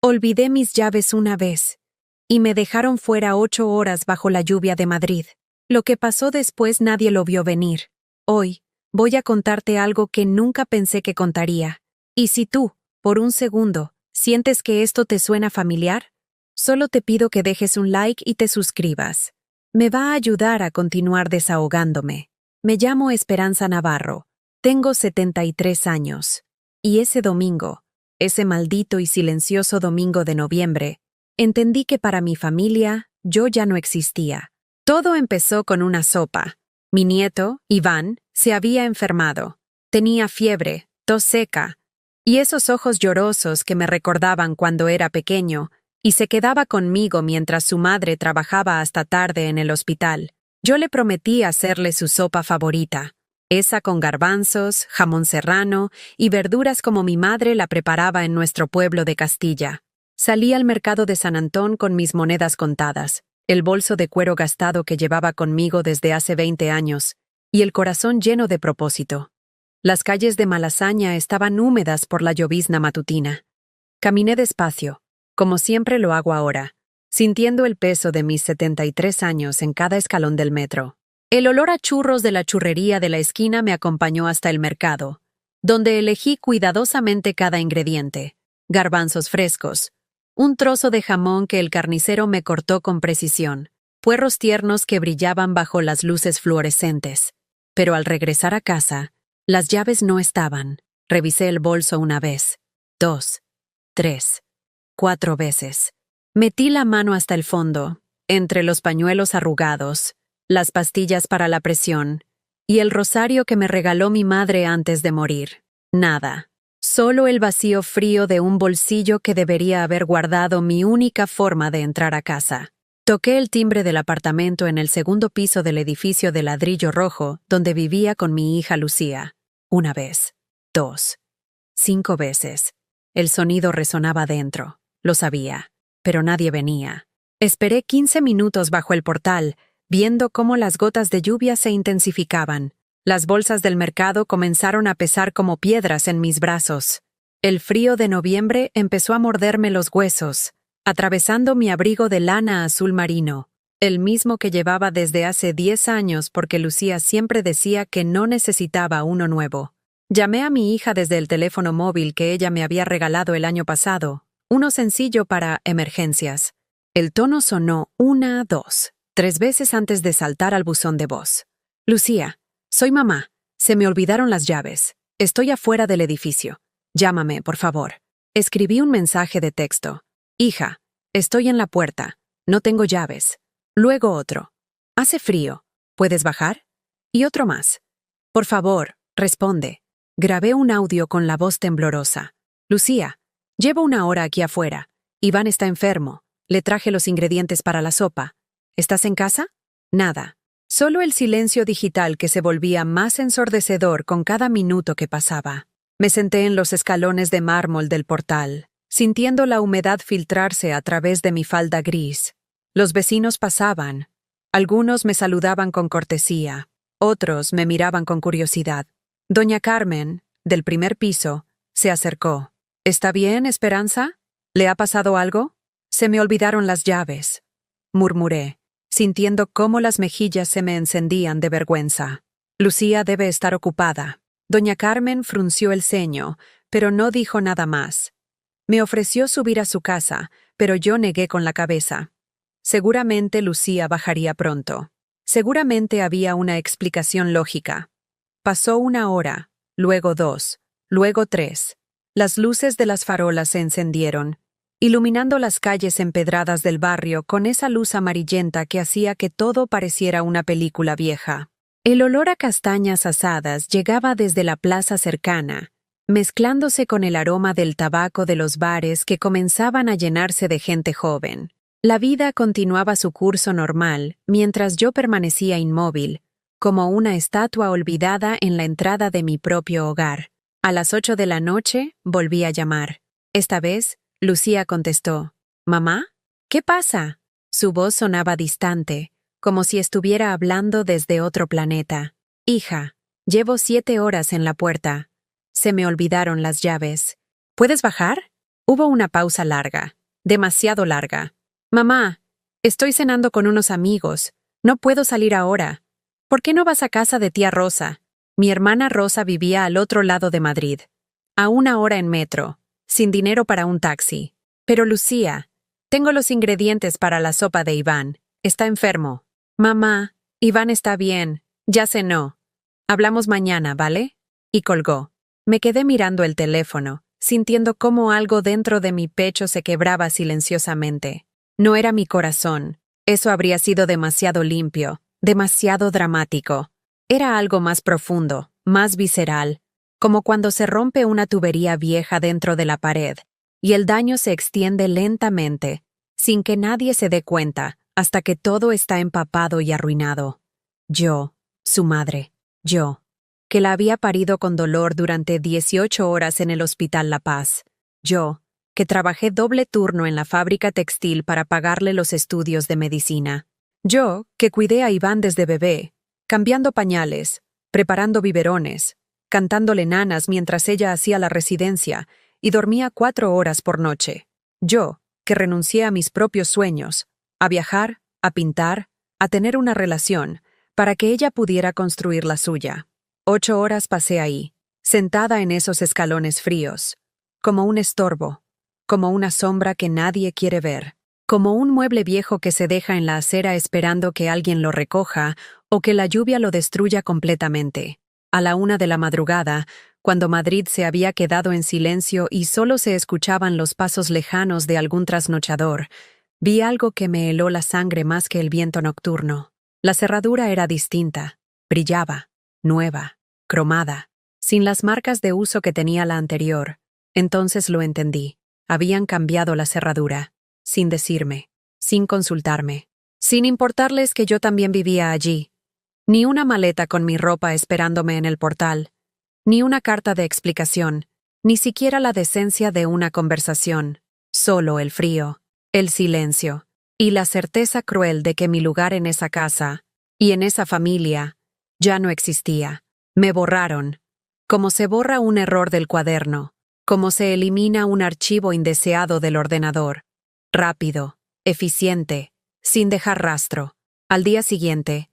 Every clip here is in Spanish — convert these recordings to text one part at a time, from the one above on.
Olvidé mis llaves una vez, y me dejaron fuera 8 horas bajo la lluvia de Madrid. Lo que pasó después nadie lo vio venir. Hoy, voy a contarte algo que nunca pensé que contaría. Y si tú, por un segundo, sientes que esto te suena familiar, solo te pido que dejes un like y te suscribas. Me va a ayudar a continuar desahogándome. Me llamo Esperanza Navarro. Tengo 73 años. Y ese domingo, ese maldito y silencioso domingo de noviembre, entendí que para mi familia yo ya no existía. Todo empezó con una sopa. Mi nieto, Iván, se había enfermado. Tenía fiebre, tos seca, y esos ojos llorosos que me recordaban cuando era pequeño, y se quedaba conmigo mientras su madre trabajaba hasta tarde en el hospital. Yo le prometí hacerle su sopa favorita, esa con garbanzos, jamón serrano y verduras como mi madre la preparaba en nuestro pueblo de Castilla. Salí al mercado de San Antón con mis monedas contadas, el bolso de cuero gastado que llevaba conmigo desde hace 20 años, y el corazón lleno de propósito. Las calles de Malasaña estaban húmedas por la llovizna matutina. Caminé despacio, como siempre lo hago ahora, sintiendo el peso de mis 73 años en cada escalón del metro. El olor a churros de la churrería de la esquina me acompañó hasta el mercado, donde elegí cuidadosamente cada ingrediente: garbanzos frescos, un trozo de jamón que el carnicero me cortó con precisión, puerros tiernos que brillaban bajo las luces fluorescentes. Pero al regresar a casa, las llaves no estaban. Revisé el bolso una vez, 2, 3, 4 veces. Metí la mano hasta el fondo, entre los pañuelos arrugados, las pastillas para la presión y el rosario que me regaló mi madre antes de morir. Nada. Solo el vacío frío de un bolsillo que debería haber guardado mi única forma de entrar a casa. Toqué el timbre del apartamento en el segundo piso del edificio de ladrillo rojo donde vivía con mi hija Lucía. 1 vez, 2, 5 veces. El sonido resonaba dentro. Lo sabía, pero nadie venía. Esperé 15 minutos bajo el portal, viendo cómo las gotas de lluvia se intensificaban. Las bolsas del mercado comenzaron a pesar como piedras en mis brazos. El frío de noviembre empezó a morderme los huesos, atravesando mi abrigo de lana azul marino, el mismo que llevaba desde hace 10 años porque Lucía siempre decía que no necesitaba uno nuevo. Llamé a mi hija desde el teléfono móvil que ella me había regalado el año pasado, uno sencillo para emergencias. El tono sonó 1, 2, 3 veces antes de saltar al buzón de voz. Lucía, soy mamá. Se me olvidaron las llaves. Estoy afuera del edificio. Llámame, por favor. Escribí un mensaje de texto. Hija, estoy en la puerta. No tengo llaves. Luego otro. Hace frío. ¿Puedes bajar? Y otro más. Por favor, responde. Grabé un audio con la voz temblorosa. Lucía, llevo 1 hora aquí afuera. Iván está enfermo. Le traje los ingredientes para la sopa. ¿Estás en casa? Nada. Solo el silencio digital que se volvía más ensordecedor con cada minuto que pasaba. Me senté en los escalones de mármol del portal, sintiendo la humedad filtrarse a través de mi falda gris. Los vecinos pasaban. Algunos me saludaban con cortesía, otros me miraban con curiosidad. Doña Carmen, del primer piso, se acercó. ¿Está bien, Esperanza? ¿Le ha pasado algo? Se me olvidaron las llaves, murmuré, sintiendo cómo las mejillas se me encendían de vergüenza. Lucía debe estar ocupada. Doña Carmen frunció el ceño, pero no dijo nada más. Me ofreció subir a su casa, pero yo negué con la cabeza. Seguramente Lucía bajaría pronto. Seguramente había una explicación lógica. Pasó 1 hora, luego 2, luego 3. Las luces de las farolas se encendieron, iluminando las calles empedradas del barrio con esa luz amarillenta que hacía que todo pareciera una película vieja. El olor a castañas asadas llegaba desde la plaza cercana, mezclándose con el aroma del tabaco de los bares que comenzaban a llenarse de gente joven. La vida continuaba su curso normal, mientras yo permanecía inmóvil, como una estatua olvidada en la entrada de mi propio hogar. A las 8 de la noche volví a llamar. Esta vez, Lucía contestó. ¿Mamá? ¿Qué pasa? Su voz sonaba distante, como si estuviera hablando desde otro planeta. Hija, llevo 7 horas en la puerta. Se me olvidaron las llaves. ¿Puedes bajar? Hubo una pausa larga, demasiado larga. Mamá, estoy cenando con unos amigos. No puedo salir ahora. ¿Por qué no vas a casa de tía Rosa? Mi hermana Rosa vivía al otro lado de Madrid, a 1 hora en metro, sin dinero para un taxi. Pero Lucía, tengo los ingredientes para la sopa de Iván. Está enfermo. Mamá, Iván está bien. Ya cenó. Hablamos mañana, ¿vale? Y colgó. Me quedé mirando el teléfono, sintiendo cómo algo dentro de mi pecho se quebraba silenciosamente. No era mi corazón. Eso habría sido demasiado limpio, demasiado dramático. Era algo más profundo, más visceral, como cuando se rompe una tubería vieja dentro de la pared, y el daño se extiende lentamente, sin que nadie se dé cuenta, hasta que todo está empapado y arruinado. Yo, su madre, yo, que la había parido con dolor durante 18 horas en el Hospital La Paz. Yo, que trabajé doble turno en la fábrica textil para pagarle los estudios de medicina. Yo, que cuidé a Iván desde bebé, cambiando pañales, preparando biberones, cantándole nanas mientras ella hacía la residencia y dormía 4 horas por noche. Yo, que renuncié a mis propios sueños, a viajar, a pintar, a tener una relación, para que ella pudiera construir la suya. 8 horas pasé ahí, sentada en esos escalones fríos, como un estorbo, como una sombra que nadie quiere ver, como un mueble viejo que se deja en la acera esperando que alguien lo recoja o que la lluvia lo destruya completamente. A la 1 de la madrugada, cuando Madrid se había quedado en silencio y solo se escuchaban los pasos lejanos de algún trasnochador, vi algo que me heló la sangre más que el viento nocturno. La cerradura era distinta, brillaba, nueva, cromada, sin las marcas de uso que tenía la anterior. Entonces lo entendí. Habían cambiado la cerradura, sin decirme, sin consultarme, sin importarles que yo también vivía allí. Ni una maleta con mi ropa esperándome en el portal, ni una carta de explicación, ni siquiera la decencia de una conversación. Solo el frío, el silencio, y la certeza cruel de que mi lugar en esa casa, y en esa familia, ya no existía. Me borraron, como se borra un error del cuaderno, como se elimina un archivo indeseado del ordenador. Rápido, eficiente, sin dejar rastro. Al día siguiente,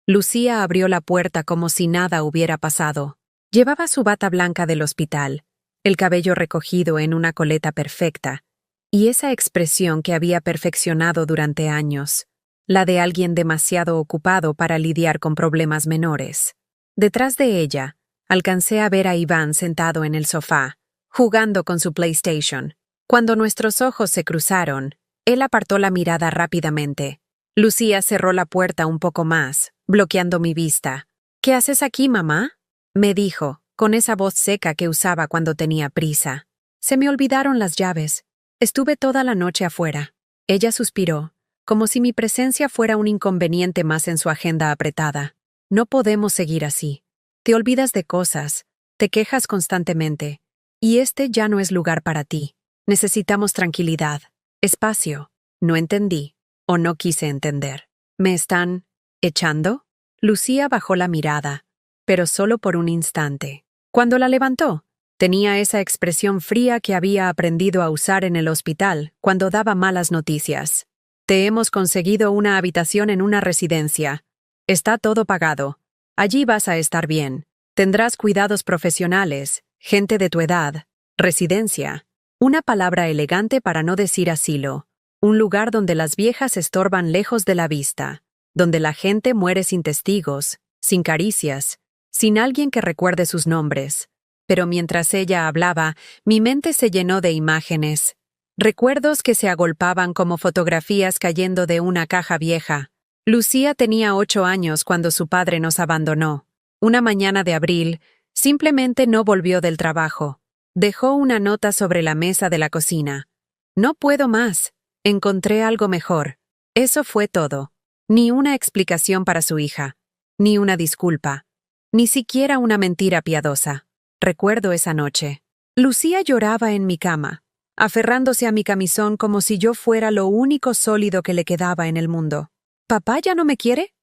Lucía abrió la puerta como si nada hubiera pasado. Llevaba su bata blanca del hospital, el cabello recogido en una coleta perfecta, y esa expresión que había perfeccionado durante años, la de alguien demasiado ocupado para lidiar con problemas menores. Detrás de ella, alcancé a ver a Iván sentado en el sofá, jugando con su PlayStation. Cuando nuestros ojos se cruzaron, él apartó la mirada rápidamente. Lucía cerró la puerta un poco más, bloqueando mi vista. «¿Qué haces aquí, mamá?», me dijo, con esa voz seca que usaba cuando tenía prisa. «Se me olvidaron las llaves. Estuve toda la noche afuera». Ella suspiró, como si mi presencia fuera un inconveniente más en su agenda apretada. «No podemos seguir así. Te olvidas de cosas, te quejas constantemente. Y este ya no es lugar para ti. Necesitamos tranquilidad, espacio». No entendí, o no quise entender. «¿Me están echando?». Lucía bajó la mirada, pero solo por un instante. Cuando la levantó, tenía esa expresión fría que había aprendido a usar en el hospital cuando daba malas noticias. «Te hemos conseguido una habitación en una residencia. Está todo pagado. Allí vas a estar bien. Tendrás cuidados profesionales, gente de tu edad, residencia». Una palabra elegante para no decir asilo. Un lugar donde las viejas estorban lejos de la vista, donde la gente muere sin testigos, sin caricias, sin alguien que recuerde sus nombres. Pero mientras ella hablaba, mi mente se llenó de imágenes. Recuerdos que se agolpaban como fotografías cayendo de una caja vieja. Lucía tenía 8 años cuando su padre nos abandonó. Una mañana de abril, simplemente no volvió del trabajo. Dejó una nota sobre la mesa de la cocina. «No puedo más. Encontré algo mejor». Eso fue todo. Ni una explicación para su hija. Ni una disculpa. Ni siquiera una mentira piadosa. Recuerdo esa noche. Lucía lloraba en mi cama, aferrándose a mi camisón como si yo fuera lo único sólido que le quedaba en el mundo. «¿Papá ya no me quiere?»,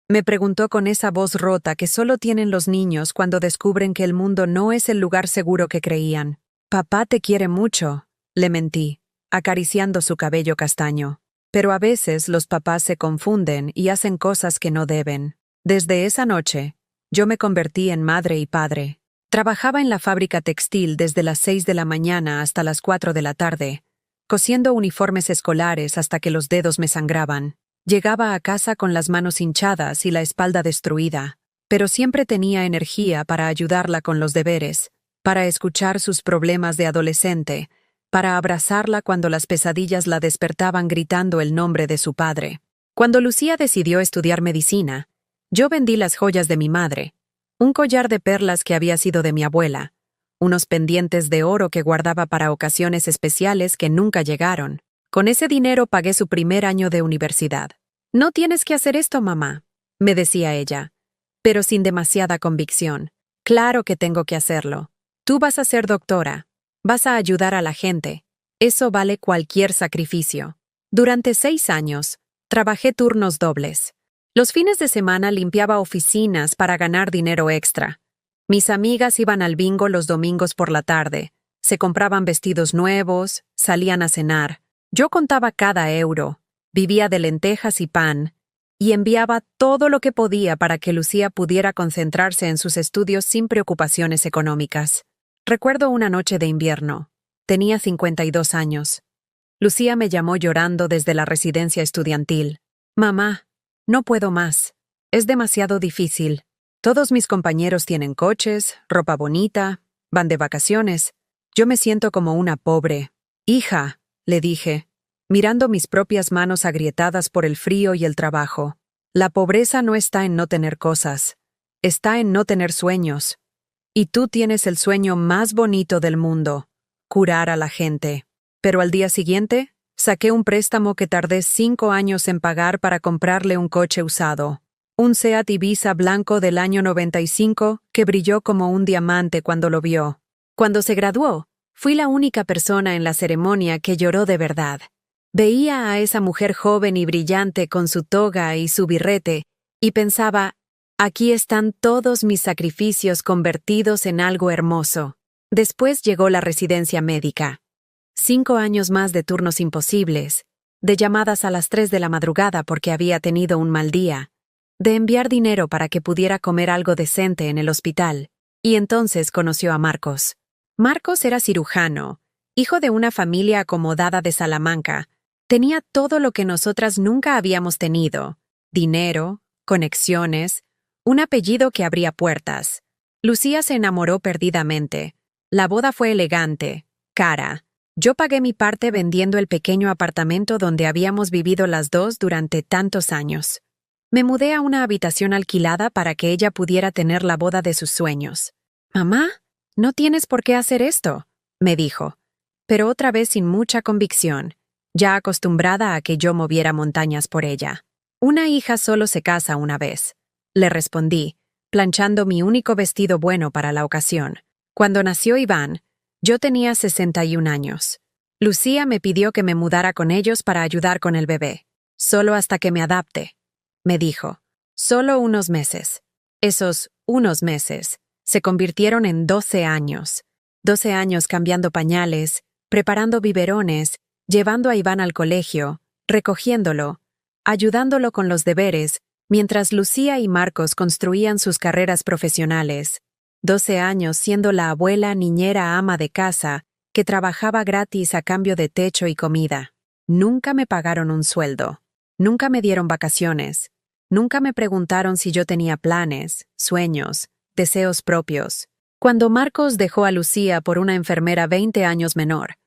me preguntó con esa voz rota que solo tienen los niños cuando descubren que el mundo no es el lugar seguro que creían. «Papá te quiere mucho», Le mentí, acariciando su cabello castaño. Pero a veces los papás se confunden y hacen cosas que no deben. Desde esa noche, yo me convertí en madre y padre. Trabajaba en la fábrica textil desde las 6 de la mañana hasta las 4 de la tarde, cosiendo uniformes escolares hasta que los dedos me sangraban. Llegaba a casa con las manos hinchadas y la espalda destruida, pero siempre tenía energía para ayudarla con los deberes, para escuchar sus problemas de adolescente, para abrazarla cuando las pesadillas la despertaban gritando el nombre de su padre. Cuando Lucía decidió estudiar medicina, yo vendí las joyas de mi madre, un collar de perlas que había sido de mi abuela, unos pendientes de oro que guardaba para ocasiones especiales que nunca llegaron. Con ese dinero pagué su primer año de universidad. «No tienes que hacer esto, mamá», me decía ella, pero sin demasiada convicción. «Claro que tengo que hacerlo. Tú vas a ser doctora. Vas a ayudar a la gente. Eso vale cualquier sacrificio». Durante 6 años, trabajé turnos dobles. Los fines de semana limpiaba oficinas para ganar dinero extra. Mis amigas iban al bingo los domingos por la tarde, se compraban vestidos nuevos, salían a cenar. Yo contaba cada euro, vivía de lentejas y pan, y enviaba todo lo que podía para que Lucía pudiera concentrarse en sus estudios sin preocupaciones económicas. Recuerdo una noche de invierno. Tenía 52 años. Lucía me llamó llorando desde la residencia estudiantil. «Mamá, no puedo más. Es demasiado difícil. Todos mis compañeros tienen coches, ropa bonita, van de vacaciones. Yo me siento como una pobre». «Hija», le dije, mirando mis propias manos agrietadas por el frío y el trabajo, «la pobreza no está en no tener cosas. Está en no tener sueños. Y tú tienes el sueño más bonito del mundo, curar a la gente». Pero al día siguiente, saqué un préstamo que tardé 5 años en pagar para comprarle un coche usado. Un Seat Ibiza blanco del año 95 que brilló como un diamante cuando lo vio. Cuando se graduó, fui la única persona en la ceremonia que lloró de verdad. Veía a esa mujer joven y brillante con su toga y su birrete, y pensaba, aquí están todos mis sacrificios convertidos en algo hermoso. Después llegó la residencia médica. 5 años más de turnos imposibles, de llamadas a las 3 de la madrugada porque había tenido un mal día, de enviar dinero para que pudiera comer algo decente en el hospital, y entonces conoció a Marcos. Marcos era cirujano, hijo de una familia acomodada de Salamanca. Tenía todo lo que nosotras nunca habíamos tenido: dinero, conexiones, un apellido que abría puertas. Lucía se enamoró perdidamente. La boda fue elegante, cara. Yo pagué mi parte vendiendo el pequeño apartamento donde habíamos vivido las dos durante tantos años. Me mudé a una habitación alquilada para que ella pudiera tener la boda de sus sueños. «Mamá, no tienes por qué hacer esto», me dijo, pero otra vez sin mucha convicción, ya acostumbrada a que yo moviera montañas por ella. «Una hija solo se casa una vez», le respondí, planchando mi único vestido bueno para la ocasión. Cuando nació Iván, yo tenía 61 años. Lucía me pidió que me mudara con ellos para ayudar con el bebé. «Solo hasta que me adapte», me dijo. «Solo unos meses». Esos unos meses se convirtieron en 12 años. 12 años cambiando pañales, preparando biberones, llevando a Iván al colegio, recogiéndolo, ayudándolo con los deberes, mientras Lucía y Marcos construían sus carreras profesionales. 12 años siendo la abuela niñera ama de casa que trabajaba gratis a cambio de techo y comida. Nunca me pagaron un sueldo. Nunca me dieron vacaciones. Nunca me preguntaron si yo tenía planes, sueños, deseos propios. Cuando Marcos dejó a Lucía por una enfermera 20 años menor,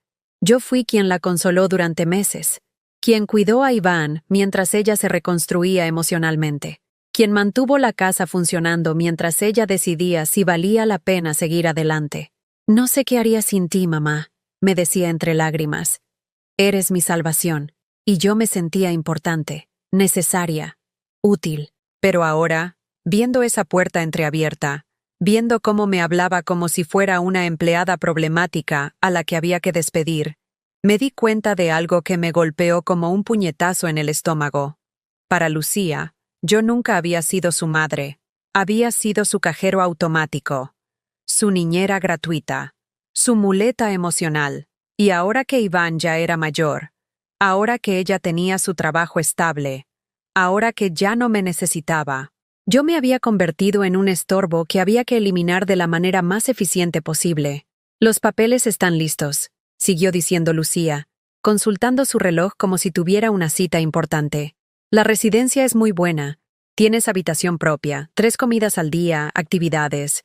yo fui quien la consoló durante meses, quien cuidó a Iván mientras ella se reconstruía emocionalmente, quien mantuvo la casa funcionando mientras ella decidía si valía la pena seguir adelante. «No sé qué haría sin ti, mamá», me decía entre lágrimas. «Eres mi salvación». Y yo me sentía importante, necesaria, útil. Pero ahora, viendo esa puerta entreabierta, viendo cómo me hablaba como si fuera una empleada problemática a la que había que despedir, me di cuenta de algo que me golpeó como un puñetazo en el estómago. Para Lucía, yo nunca había sido su madre. Había sido su cajero automático, su niñera gratuita, su muleta emocional. Y ahora que Iván ya era mayor, ahora que ella tenía su trabajo estable, ahora que ya no me necesitaba, yo me había convertido en un estorbo que había que eliminar de la manera más eficiente posible. Los papeles están listos, siguió diciendo Lucía, consultando su reloj como si tuviera una cita importante. La residencia es muy buena. Tienes habitación propia, 3 comidas al día, actividades.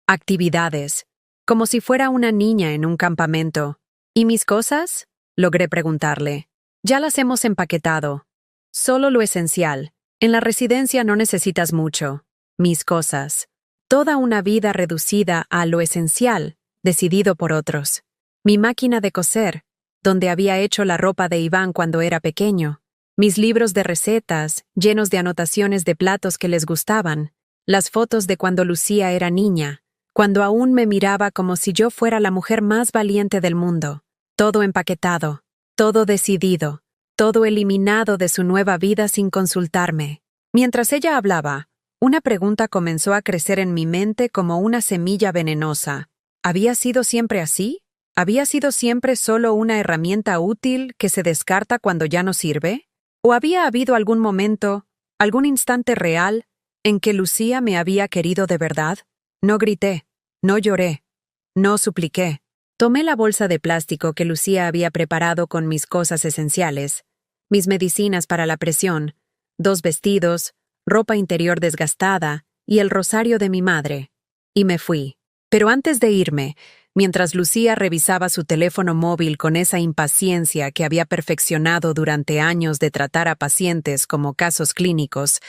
Actividades. Como si fuera una niña en un campamento. ¿Y mis cosas? Logré preguntarle. Ya las hemos empaquetado. Solo lo esencial. En la residencia no necesitas mucho. Mis cosas. Toda una vida reducida a lo esencial, decidido por otros. Mi máquina de coser, donde había hecho la ropa de Iván cuando era pequeño. Mis libros de recetas, llenos de anotaciones de platos que les gustaban. Las fotos de cuando Lucía era niña, cuando aún me miraba como si yo fuera la mujer más valiente del mundo. Todo empaquetado, todo decidido, todo eliminado de su nueva vida sin consultarme. Mientras ella hablaba, una pregunta comenzó a crecer en mi mente como una semilla venenosa. ¿Había sido siempre así? ¿Había sido siempre solo una herramienta útil que se descarta cuando ya no sirve? ¿O había habido algún momento, algún instante real, en que Lucía me había querido de verdad? No grité, no lloré, no supliqué. Tomé la bolsa de plástico que Lucía había preparado con mis cosas esenciales, mis medicinas para la presión, 2 vestidos, ropa interior desgastada y el rosario de mi madre, y me fui. Pero antes de irme, mientras Lucía revisaba su teléfono móvil con esa impaciencia que había perfeccionado durante años de tratar a pacientes como casos clínicos,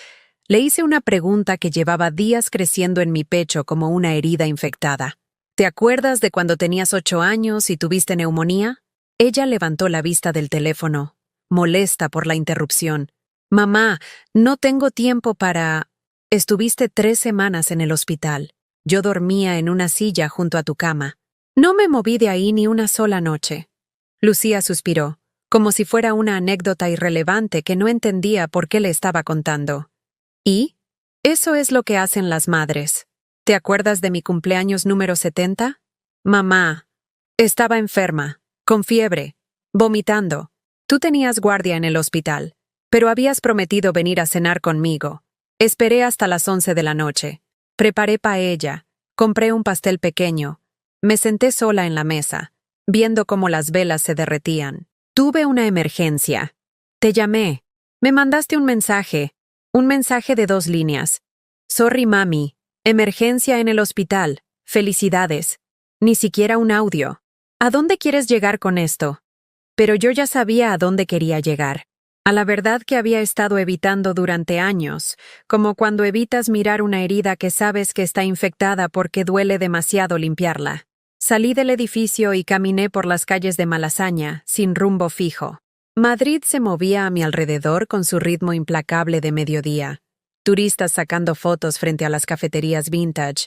le hice una pregunta que llevaba días creciendo en mi pecho como una herida infectada. ¿Te acuerdas de cuando tenías 8 años y tuviste neumonía? Ella levantó la vista del teléfono, molesta por la interrupción. Mamá, no tengo tiempo para... Estuviste 3 semanas en el hospital. Yo dormía en una silla junto a tu cama. No me moví de ahí ni una sola noche. Lucía suspiró, como si fuera una anécdota irrelevante que no entendía por qué le estaba contando. ¿Y? Eso es lo que hacen las madres. ¿Te acuerdas de mi cumpleaños número 70? Mamá. Estaba enferma, con fiebre, vomitando. Tú tenías guardia en el hospital, pero habías prometido venir a cenar conmigo. Esperé hasta las 11 de la noche. Preparé paella, compré un pastel pequeño. Me senté sola en la mesa, viendo cómo las velas se derretían. Tuve una emergencia. Te llamé. Me mandaste un mensaje de 2 líneas. Sorry, mami. Emergencia en el hospital. Felicidades. Ni siquiera un audio. ¿A dónde quieres llegar con esto? Pero yo ya sabía a dónde quería llegar. A la verdad que había estado evitando durante años, como cuando evitas mirar una herida que sabes que está infectada porque duele demasiado limpiarla. Salí del edificio y caminé por las calles de Malasaña, sin rumbo fijo. Madrid se movía a mi alrededor con su ritmo implacable de mediodía. Turistas sacando fotos frente a las cafeterías vintage,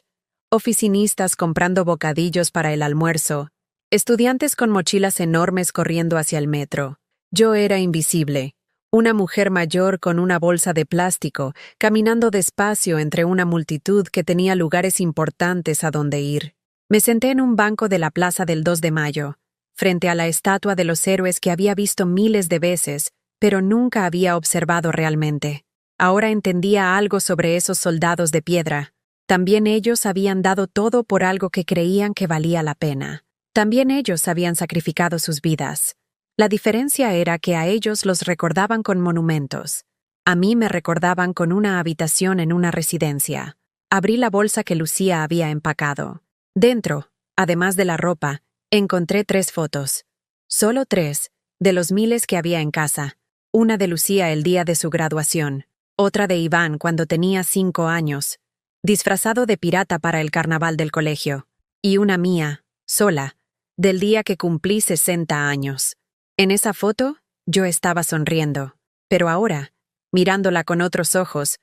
oficinistas comprando bocadillos para el almuerzo, estudiantes con mochilas enormes corriendo hacia el metro. Yo era invisible, una mujer mayor con una bolsa de plástico, caminando despacio entre una multitud que tenía lugares importantes a donde ir. Me senté en un banco de la Plaza del 2 de Mayo, frente a la estatua de los héroes que había visto miles de veces, pero nunca había observado realmente. Ahora entendía algo sobre esos soldados de piedra. También ellos habían dado todo por algo que creían que valía la pena. También ellos habían sacrificado sus vidas. La diferencia era que a ellos los recordaban con monumentos. A mí me recordaban con una habitación en una residencia. Abrí la bolsa que Lucía había empacado. Dentro, además de la ropa, encontré 3 fotos. Solo 3, de los miles que había en casa. Una de Lucía el día de su graduación, otra de Iván cuando tenía 5 años, disfrazado de pirata para el carnaval del colegio, y una mía, sola, del día que cumplí 60 años. En esa foto, yo estaba sonriendo, pero ahora, mirándola con otros ojos,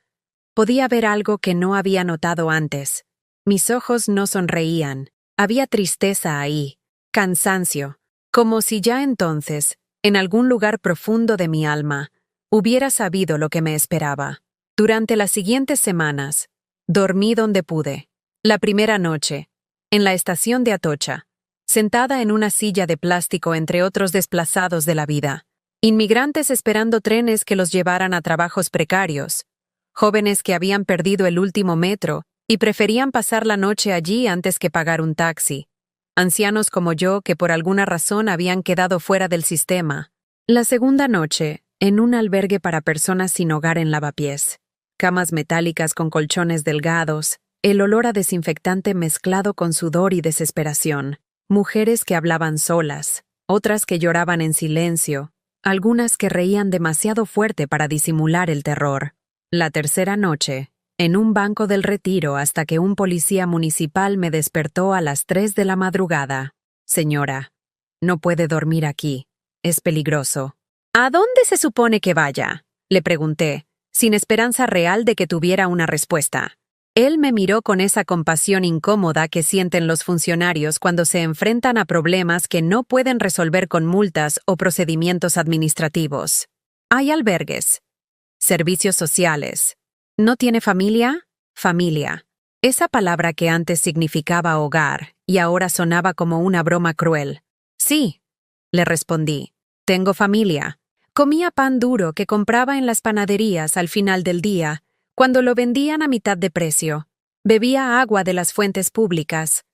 podía ver algo que no había notado antes. Mis ojos no sonreían, había tristeza ahí, cansancio, como si ya entonces, en algún lugar profundo de mi alma, hubiera sabido lo que me esperaba. Durante las siguientes semanas, dormí donde pude. La primera noche, en la estación de Atocha, sentada en una silla de plástico entre otros desplazados de la vida. Inmigrantes esperando trenes que los llevaran a trabajos precarios. Jóvenes que habían perdido el último metro y preferían pasar la noche allí antes que pagar un taxi. Ancianos como yo que por alguna razón habían quedado fuera del sistema. La segunda noche, en un albergue para personas sin hogar en Lavapiés. Camas metálicas con colchones delgados, el olor a desinfectante mezclado con sudor y desesperación. Mujeres que hablaban solas, otras que lloraban en silencio, algunas que reían demasiado fuerte para disimular el terror. La tercera noche, en un banco del Retiro hasta que un policía municipal me despertó a las 3 de la madrugada. Señora, no puede dormir aquí. Es peligroso. ¿A dónde se supone que vaya?, le pregunté, sin esperanza real de que tuviera una respuesta. Él me miró con esa compasión incómoda que sienten los funcionarios cuando se enfrentan a problemas que no pueden resolver con multas o procedimientos administrativos. Hay albergues. Servicios sociales. ¿No tiene familia? Familia. Esa palabra que antes significaba hogar y ahora sonaba como una broma cruel. Sí, le respondí. Tengo familia. Comía pan duro que compraba en las panaderías al final del día, cuando lo vendían a mitad de precio. Bebía agua de las fuentes públicas.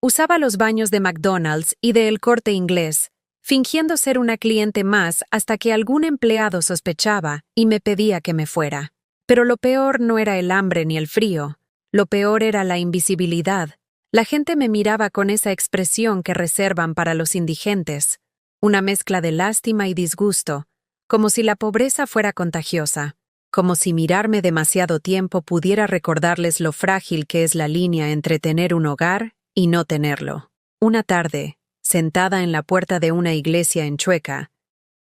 Usaba los baños de McDonald's y de El Corte Inglés, fingiendo ser una cliente más hasta que algún empleado sospechaba y me pedía que me fuera. Pero lo peor no era el hambre ni el frío. Lo peor era la invisibilidad. La gente me miraba con esa expresión que reservan para los indigentes. Una mezcla de lástima y disgusto, como si la pobreza fuera contagiosa, como si mirarme demasiado tiempo pudiera recordarles lo frágil que es la línea entre tener un hogar y no tenerlo. Una tarde, sentada en la puerta de una iglesia en Chueca,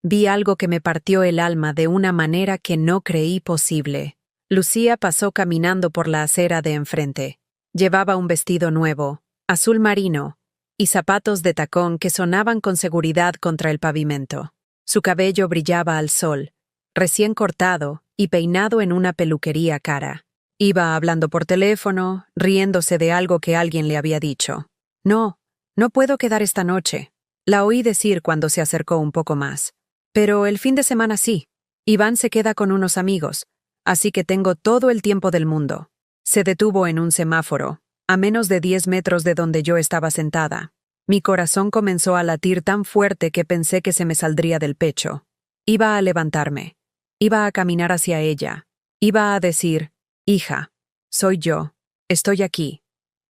vi algo que me partió el alma de una manera que no creí posible. Lucía pasó caminando por la acera de enfrente. Llevaba un vestido nuevo, azul marino, y zapatos de tacón que sonaban con seguridad contra el pavimento. Su cabello brillaba al sol, recién cortado y peinado en una peluquería cara. Iba hablando por teléfono, riéndose de algo que alguien le había dicho. No puedo quedar esta noche. La oí decir cuando se acercó un poco más. Pero el fin de semana sí. Iván se queda con unos amigos, así que tengo todo el tiempo del mundo. Se detuvo en un semáforo, a menos de 10 metros de donde yo estaba sentada. Mi corazón comenzó a latir tan fuerte que pensé que se me saldría del pecho. Iba a levantarme. Iba a caminar hacia ella. Iba a decir, hija, soy yo. Estoy aquí.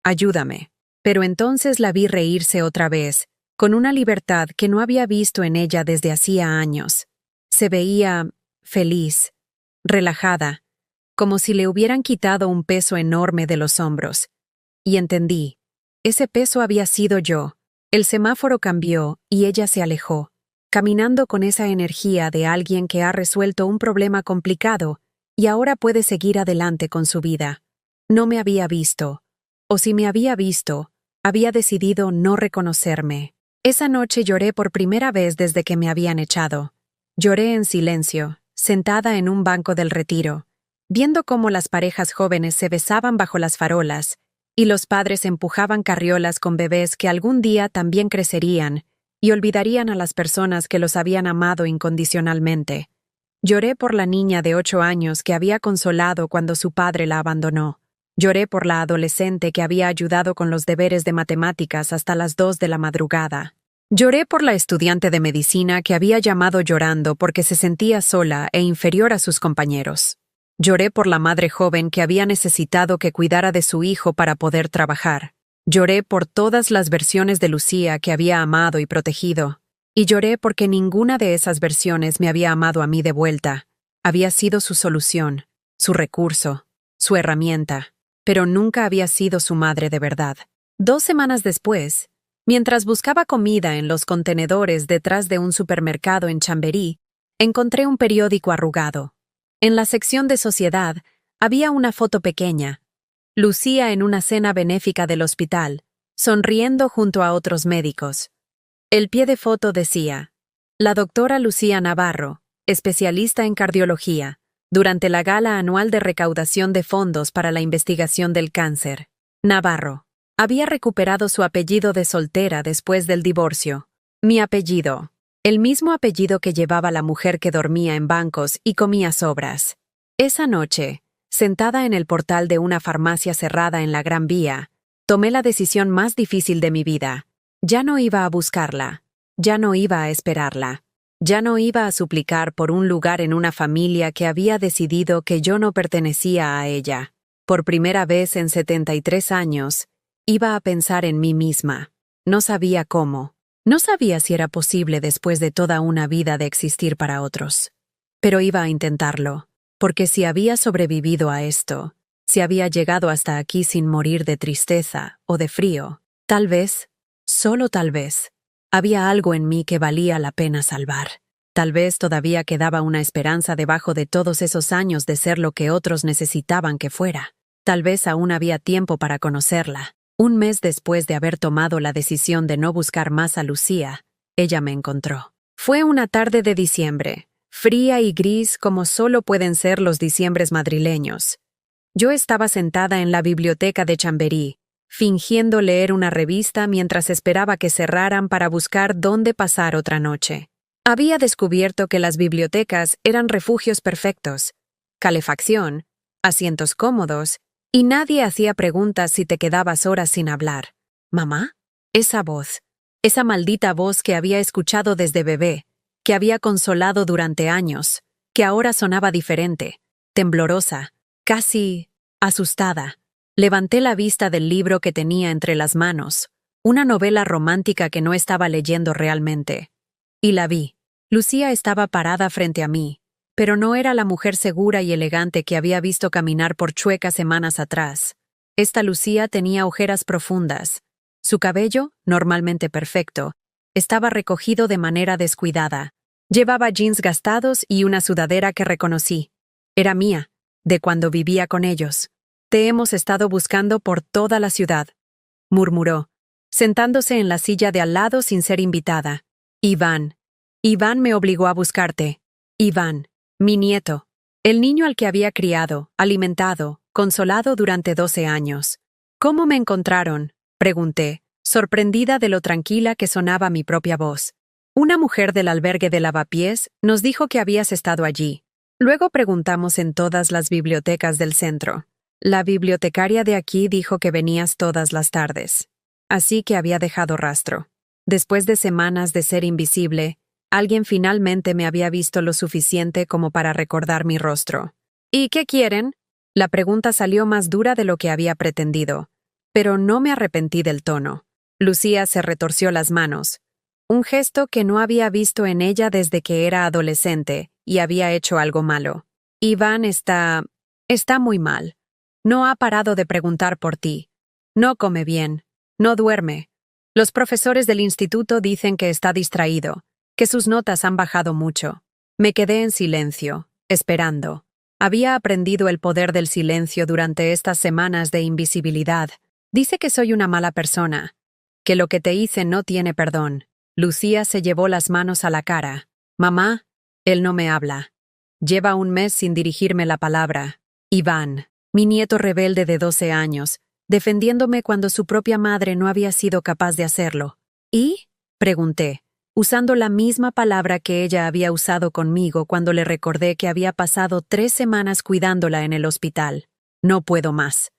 Ayúdame. Pero entonces la vi reírse otra vez, con una libertad que no había visto en ella desde hacía años. Se veía feliz, relajada, como si le hubieran quitado un peso enorme de los hombros. Y entendí. Ese peso había sido yo. El semáforo cambió y ella se alejó, caminando con esa energía de alguien que ha resuelto un problema complicado y ahora puede seguir adelante con su vida. No me había visto, o si me había visto, había decidido no reconocerme. Esa noche lloré por primera vez desde que me habían echado. Lloré en silencio, sentada en un banco del Retiro, viendo cómo las parejas jóvenes se besaban bajo las farolas y los padres empujaban carriolas con bebés que algún día también crecerían y olvidarían a las personas que los habían amado incondicionalmente. Lloré por la niña de 8 años que había consolado cuando su padre la abandonó. Lloré por la adolescente que había ayudado con los deberes de matemáticas hasta las 2 de la madrugada. Lloré por la estudiante de medicina que había llamado llorando porque se sentía sola e inferior a sus compañeros. Lloré por la madre joven que había necesitado que cuidara de su hijo para poder trabajar. Lloré por todas las versiones de Lucía que había amado y protegido. Y lloré porque ninguna de esas versiones me había amado a mí de vuelta. Había sido su solución, su recurso, su herramienta, pero nunca había sido su madre de verdad. 2 semanas después, mientras buscaba comida en los contenedores detrás de un supermercado en Chamberí, encontré un periódico arrugado. En la sección de sociedad había una foto pequeña. Lucía en una cena benéfica del hospital, sonriendo junto a otros médicos. El pie de foto decía, la doctora Lucía Navarro, especialista en cardiología, durante la gala anual de recaudación de fondos para la investigación del cáncer. Navarro. Había recuperado su apellido de soltera después del divorcio. Mi apellido. El mismo apellido que llevaba la mujer que dormía en bancos y comía sobras. Esa noche, sentada en el portal de una farmacia cerrada en la Gran Vía, tomé la decisión más difícil de mi vida. Ya no iba a buscarla. Ya no iba a esperarla. Ya no iba a suplicar por un lugar en una familia que había decidido que yo no pertenecía a ella. Por primera vez en 73 años, iba a pensar en mí misma. No sabía cómo. No sabía si era posible después de toda una vida de existir para otros. Pero iba a intentarlo, porque si había sobrevivido a esto, si había llegado hasta aquí sin morir de tristeza o de frío, tal vez, solo tal vez, había algo en mí que valía la pena salvar. Tal vez todavía quedaba una esperanza debajo de todos esos años de ser lo que otros necesitaban que fuera. Tal vez aún había tiempo para conocerla. Un mes después de haber tomado la decisión de no buscar más a Lucía, ella me encontró. Fue una tarde de diciembre, fría y gris como solo pueden ser los diciembres madrileños. Yo estaba sentada en la biblioteca de Chamberí, fingiendo leer una revista mientras esperaba que cerraran para buscar dónde pasar otra noche. Había descubierto que las bibliotecas eran refugios perfectos, calefacción, asientos cómodos, y nadie hacía preguntas si te quedabas horas sin hablar. ¿Mamá? Esa voz, esa maldita voz que había escuchado desde bebé, que había consolado durante años, que ahora sonaba diferente, temblorosa, casi asustada. Levanté la vista del libro que tenía entre las manos, una novela romántica que no estaba leyendo realmente. Y la vi. Lucía estaba parada frente a mí, pero no era la mujer segura y elegante que había visto caminar por Chueca semanas atrás. Esta Lucía tenía ojeras profundas. Su cabello, normalmente perfecto, estaba recogido de manera descuidada. Llevaba jeans gastados y una sudadera que reconocí. Era mía, de cuando vivía con ellos. Te hemos estado buscando por toda la ciudad, murmuró, sentándose en la silla de al lado sin ser invitada. Iván me obligó a buscarte. Iván, mi nieto, el niño al que había criado, alimentado, consolado durante 12 años. ¿Cómo me encontraron?, pregunté, sorprendida de lo tranquila que sonaba mi propia voz. Una mujer del albergue de Lavapiés nos dijo que habías estado allí. Luego preguntamos en todas las bibliotecas del centro. La bibliotecaria de aquí dijo que venías todas las tardes. Así que había dejado rastro. Después de semanas de ser invisible, alguien finalmente me había visto lo suficiente como para recordar mi rostro. ¿Y qué quieren? La pregunta salió más dura de lo que había pretendido, pero no me arrepentí del tono. Lucía se retorció las manos, un gesto que no había visto en ella desde que era adolescente y había hecho algo malo. Iván está muy mal. No ha parado de preguntar por ti. No come bien. No duerme. Los profesores del instituto dicen que está distraído, que sus notas han bajado mucho. Me quedé en silencio, esperando. Había aprendido el poder del silencio durante estas semanas de invisibilidad. Dice que soy una mala persona, que lo que te hice no tiene perdón. Lucía se llevó las manos a la cara. Mamá, él no me habla. Lleva un mes sin dirigirme la palabra. Iván, mi nieto rebelde de 12 años, defendiéndome cuando su propia madre no había sido capaz de hacerlo. ¿Y? Pregunté, usando la misma palabra que ella había usado conmigo cuando le recordé que había pasado 3 semanas cuidándola en el hospital. No puedo más.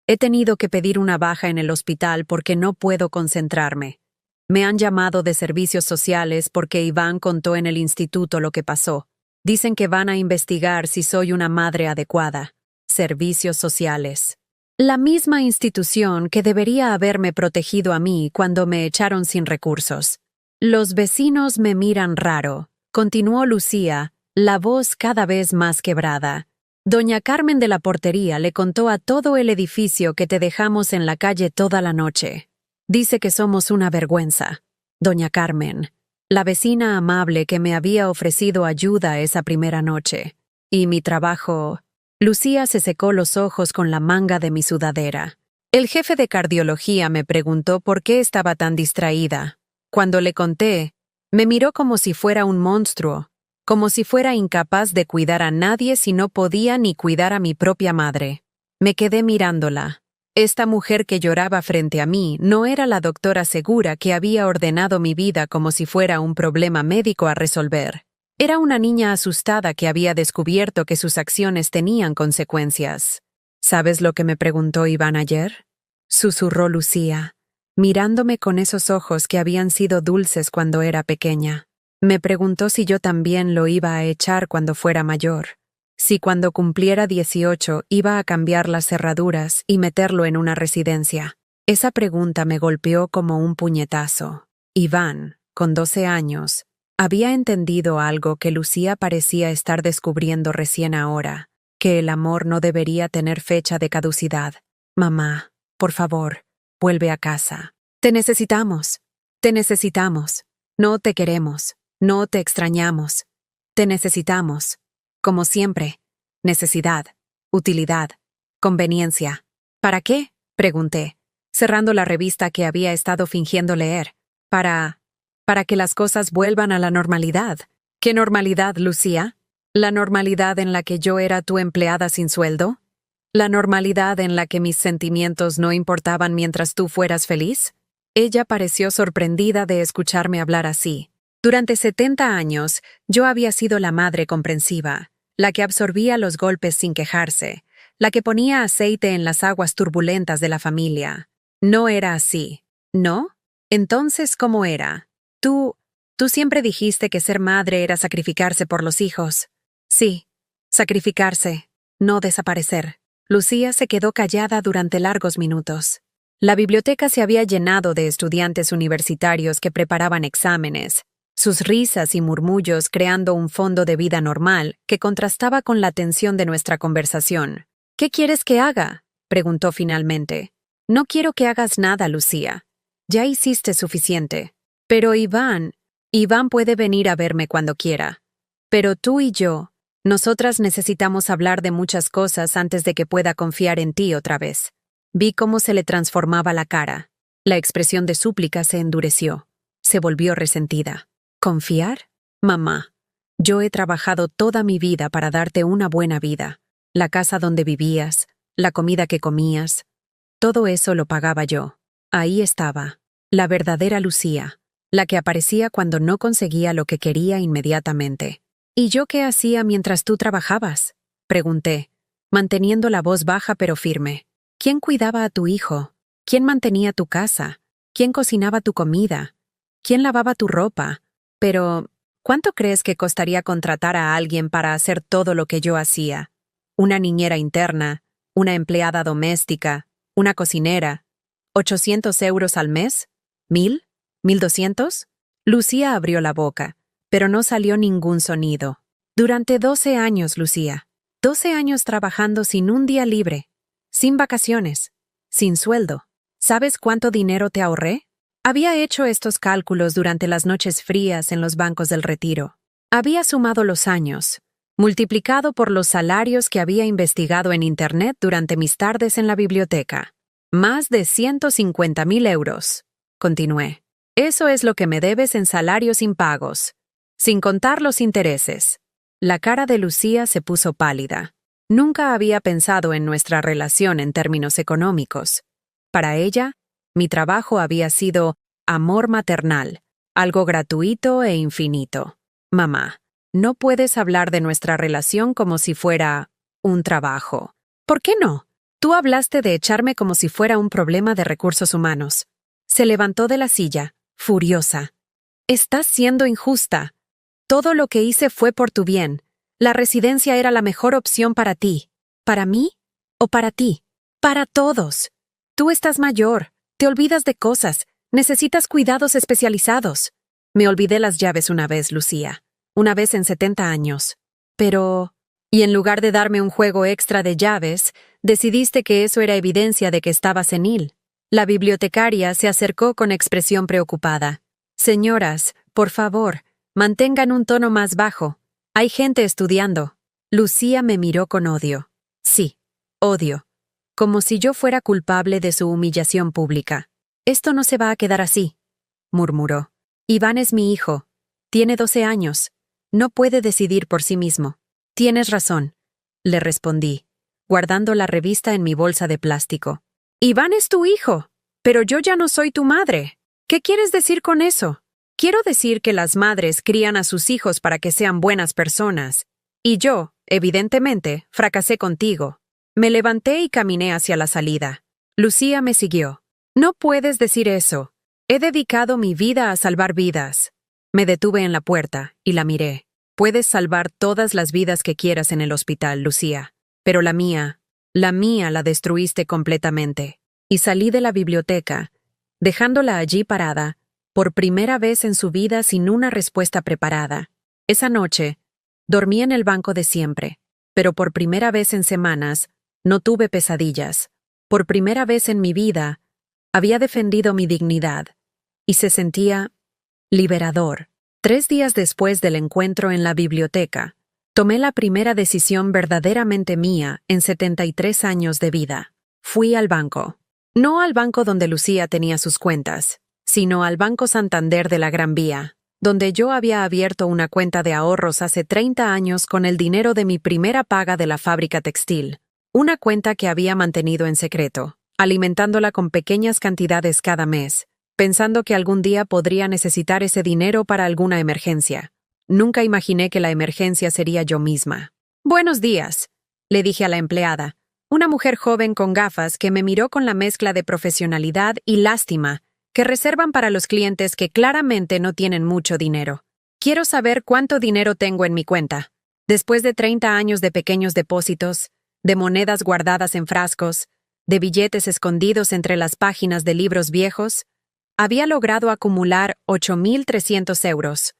He tenido que pedir una baja en el hospital porque no puedo concentrarme. Me han llamado de servicios sociales porque Iván contó en el instituto lo que pasó. Dicen que van a investigar si soy una madre adecuada. Servicios sociales. La misma institución que debería haberme protegido a mí cuando me echaron sin recursos. Los vecinos me miran raro, continuó Lucía, la voz cada vez más quebrada. Doña Carmen de la portería le contó a todo el edificio que te dejamos en la calle toda la noche. Dice que somos una vergüenza. Doña Carmen, la vecina amable que me había ofrecido ayuda esa primera noche. Y mi trabajo... Lucía se secó los ojos con la manga de mi sudadera. El jefe de cardiología me preguntó por qué estaba tan distraída. Cuando le conté, me miró como si fuera un monstruo, como si fuera incapaz de cuidar a nadie si no podía ni cuidar a mi propia madre. Me quedé mirándola. Esta mujer que lloraba frente a mí no era la doctora segura que había ordenado mi vida como si fuera un problema médico a resolver. Era una niña asustada que había descubierto que sus acciones tenían consecuencias. ¿Sabes lo que me preguntó Iván ayer? Susurró Lucía, mirándome con esos ojos que habían sido dulces cuando era pequeña. Me preguntó si yo también lo iba a echar cuando fuera mayor. Si cuando cumpliera 18 iba a cambiar las cerraduras y meterlo en una residencia. Esa pregunta me golpeó como un puñetazo. Iván, con 12 años, había entendido algo que Lucía parecía estar descubriendo recién ahora, que el amor no debería tener fecha de caducidad. Mamá, por favor, vuelve a casa. Te necesitamos. Te necesitamos. No te queremos. No te extrañamos. Te necesitamos. Como siempre. Necesidad. Utilidad. Conveniencia. ¿Para qué? Pregunté, cerrando la revista que había estado fingiendo leer. Para que las cosas vuelvan a la normalidad. ¿Qué normalidad, Lucía? ¿La normalidad en la que yo era tu empleada sin sueldo? ¿La normalidad en la que mis sentimientos no importaban mientras tú fueras feliz? Ella pareció sorprendida de escucharme hablar así. Durante 70 años, yo había sido la madre comprensiva, la que absorbía los golpes sin quejarse, la que ponía aceite en las aguas turbulentas de la familia. No era así, ¿no? Entonces, ¿cómo era? Tú siempre dijiste que ser madre era sacrificarse por los hijos. Sí, sacrificarse, no desaparecer. Lucía se quedó callada durante largos minutos. La biblioteca se había llenado de estudiantes universitarios que preparaban exámenes, sus risas y murmullos creando un fondo de vida normal que contrastaba con la tensión de nuestra conversación. ¿Qué quieres que haga?, preguntó finalmente. No quiero que hagas nada, Lucía. Ya hiciste suficiente. Pero Iván puede venir a verme cuando quiera. Pero tú y yo, nosotras necesitamos hablar de muchas cosas antes de que pueda confiar en ti otra vez. Vi cómo se le transformaba la cara. La expresión de súplica se endureció. Se volvió resentida. ¿Confiar? Mamá, yo he trabajado toda mi vida para darte una buena vida. La casa donde vivías, la comida que comías, todo eso lo pagaba yo. Ahí estaba, la verdadera Lucía, la que aparecía cuando no conseguía lo que quería inmediatamente. ¿Y yo qué hacía mientras tú trabajabas?, pregunté, manteniendo la voz baja pero firme. ¿Quién cuidaba a tu hijo? ¿Quién mantenía tu casa? ¿Quién cocinaba tu comida? ¿Quién lavaba tu ropa? Pero, ¿cuánto crees que costaría contratar a alguien para hacer todo lo que yo hacía? Una niñera interna, una empleada doméstica, una cocinera. ¿800 euros al mes? ¿1000? ¿1200? Lucía abrió la boca, pero no salió ningún sonido. Durante 12 años, Lucía. 12 años trabajando sin un día libre, sin vacaciones, sin sueldo. ¿Sabes cuánto dinero te ahorré? Había hecho estos cálculos durante las noches frías en los bancos del retiro. Había sumado los años, multiplicado por los salarios que había investigado en Internet durante mis tardes en la biblioteca. Más de 150.000 euros. Continué. Eso es lo que me debes en salarios impagos, sin contar los intereses. La cara de Lucía se puso pálida. Nunca había pensado en nuestra relación en términos económicos. Para ella, mi trabajo había sido amor maternal, algo gratuito e infinito. Mamá, no puedes hablar de nuestra relación como si fuera un trabajo. ¿Por qué no? Tú hablaste de echarme como si fuera un problema de recursos humanos. Se levantó de la silla, furiosa. Estás siendo injusta. Todo lo que hice fue por tu bien. La residencia era la mejor opción para ti. ¿Para mí? ¿O para ti? Para todos. Tú estás mayor, te olvidas de cosas, necesitas cuidados especializados. Me olvidé las llaves una vez, Lucía. Una vez en 70 años. Pero... Y en lugar de darme un juego extra de llaves, decidiste que eso era evidencia de que estaba senil. La bibliotecaria se acercó con expresión preocupada. Señoras, por favor, mantengan un tono más bajo. Hay gente estudiando. Lucía me miró con odio. Sí, odio. Como si yo fuera culpable de su humillación pública. Esto no se va a quedar así, murmuró. Iván es mi hijo. Tiene 12 años. No puede decidir por sí mismo. Tienes razón, le respondí, guardando la revista en mi bolsa de plástico. Iván es tu hijo, pero yo ya no soy tu madre. ¿Qué quieres decir con eso? Quiero decir que las madres crían a sus hijos para que sean buenas personas. Y yo, evidentemente, fracasé contigo. Me levanté y caminé hacia la salida. Lucía me siguió. No puedes decir eso. He dedicado mi vida a salvar vidas. Me detuve en la puerta y la miré. Puedes salvar todas las vidas que quieras en el hospital, Lucía. Pero la mía la destruiste completamente. Y salí de la biblioteca, dejándola allí parada, por primera vez en su vida sin una respuesta preparada. Esa noche, dormí en el banco de siempre, pero por primera vez en semanas, no tuve pesadillas. Por primera vez en mi vida, había defendido mi dignidad, y se sentía liberador. 3 días después del encuentro en la biblioteca, tomé la primera decisión verdaderamente mía en 73 años de vida. Fui al banco. No al banco donde Lucía tenía sus cuentas, sino al Banco Santander de la Gran Vía, donde yo había abierto una cuenta de ahorros hace 30 años con el dinero de mi primera paga de la fábrica textil. Una cuenta que había mantenido en secreto, alimentándola con pequeñas cantidades cada mes, pensando que algún día podría necesitar ese dinero para alguna emergencia. Nunca imaginé que la emergencia sería yo misma. «Buenos días», le dije a la empleada, una mujer joven con gafas que me miró con la mezcla de profesionalidad y lástima que reservan para los clientes que claramente no tienen mucho dinero. «Quiero saber cuánto dinero tengo en mi cuenta. Después de 30 años de pequeños depósitos, de monedas guardadas en frascos, de billetes escondidos entre las páginas de libros viejos, había logrado acumular 8.300 euros.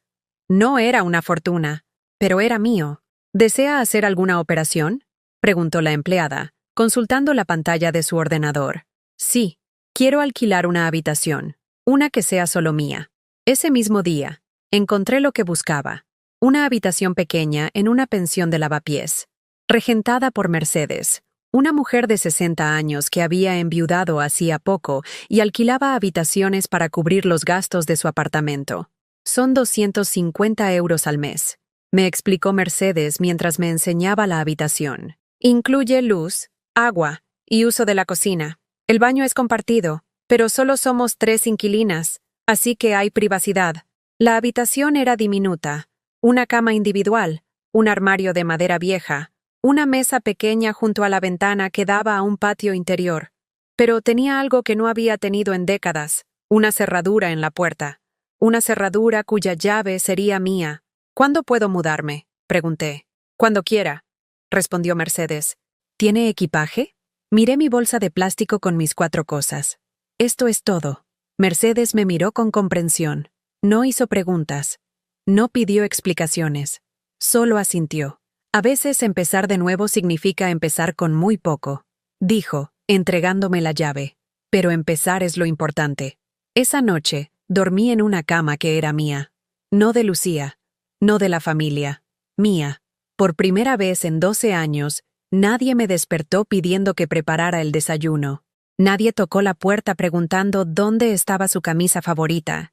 No era una fortuna, pero era mío. ¿Desea hacer alguna operación?», preguntó la empleada, consultando la pantalla de su ordenador. «Sí, quiero alquilar una habitación, una que sea solo mía». Ese mismo día, encontré lo que buscaba, una habitación pequeña en una pensión de lavapiés, regentada por Mercedes, una mujer de 60 años que había enviudado hacía poco y alquilaba habitaciones para cubrir los gastos de su apartamento. «Son 250 euros al mes», me explicó Mercedes mientras me enseñaba la habitación. «Incluye luz, agua y uso de la cocina. El baño es compartido, pero solo somos 3 inquilinas, así que hay privacidad». La habitación era diminuta, una cama individual, un armario de madera vieja, una mesa pequeña junto a la ventana que daba a un patio interior. Pero tenía algo que no había tenido en décadas, una cerradura en la puerta. Una cerradura cuya llave sería mía. «¿Cuándo puedo mudarme?», pregunté. «Cuando quiera», respondió Mercedes. «¿Tiene equipaje?». Miré mi bolsa de plástico con mis 4 cosas. «Esto es todo». Mercedes me miró con comprensión. No hizo preguntas. No pidió explicaciones. Solo asintió. «A veces empezar de nuevo significa empezar con muy poco», dijo, entregándome la llave. «Pero empezar es lo importante». Esa noche, dormí en una cama que era mía. No de Lucía, no de la familia. Mía. Por primera vez en 12 años, nadie me despertó pidiendo que preparara el desayuno. Nadie tocó la puerta preguntando dónde estaba su camisa favorita.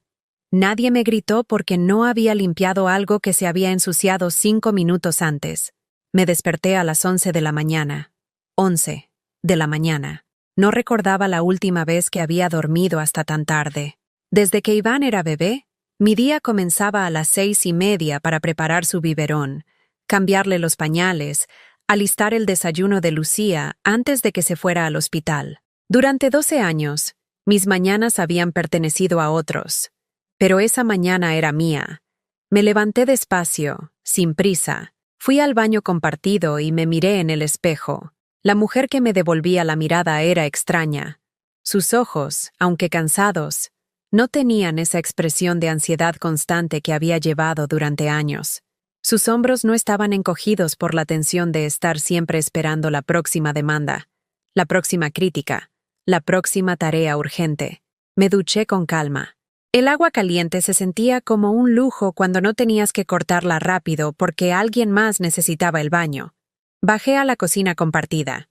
Nadie me gritó porque no había limpiado algo que se había ensuciado 5 minutos antes. Me desperté a las 11 de la mañana. 11 de la mañana. No recordaba la última vez que había dormido hasta tan tarde. Desde que Iván era bebé, mi día comenzaba a las 6:30 para preparar su biberón, cambiarle los pañales, alistar el desayuno de Lucía antes de que se fuera al hospital. Durante 12 años, mis mañanas habían pertenecido a otros. Pero esa mañana era mía. Me levanté despacio, sin prisa. Fui al baño compartido y me miré en el espejo. La mujer que me devolvía la mirada era extraña. Sus ojos, aunque cansados, no tenían esa expresión de ansiedad constante que había llevado durante años. Sus hombros no estaban encogidos por la tensión de estar siempre esperando la próxima demanda, la próxima crítica, la próxima tarea urgente. Me duché con calma. El agua caliente se sentía como un lujo cuando no tenías que cortarla rápido porque alguien más necesitaba el baño. Bajé a la cocina compartida.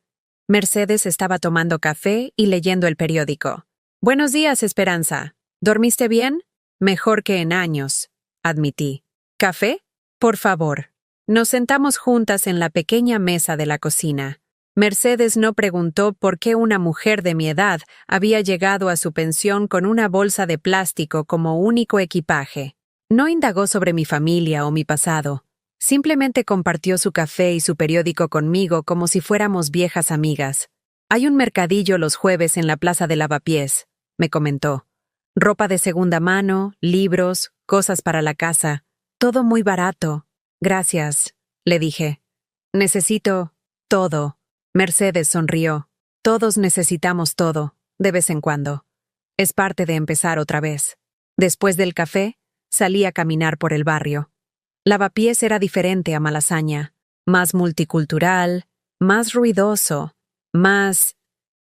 Mercedes estaba tomando café y leyendo el periódico. «Buenos días, Esperanza. ¿Dormiste bien?». «Mejor que en años», admití. «¿Café?». «Por favor». Nos sentamos juntas en la pequeña mesa de la cocina. Mercedes no preguntó por qué una mujer de mi edad había llegado a su pensión con una bolsa de plástico como único equipaje. No indagó sobre mi familia o mi pasado. Simplemente compartió su café y su periódico conmigo como si fuéramos viejas amigas. Hay un mercadillo los jueves en la Plaza de Lavapiés, me comentó. Ropa de segunda mano, libros, cosas para la casa. Todo muy barato. Gracias, le dije. Necesito todo. Mercedes sonrió. Todos necesitamos todo, de vez en cuando. Es parte de empezar otra vez. Después del café, salí a caminar por el barrio. Lavapiés era diferente a Malasaña, más multicultural, más ruidoso, más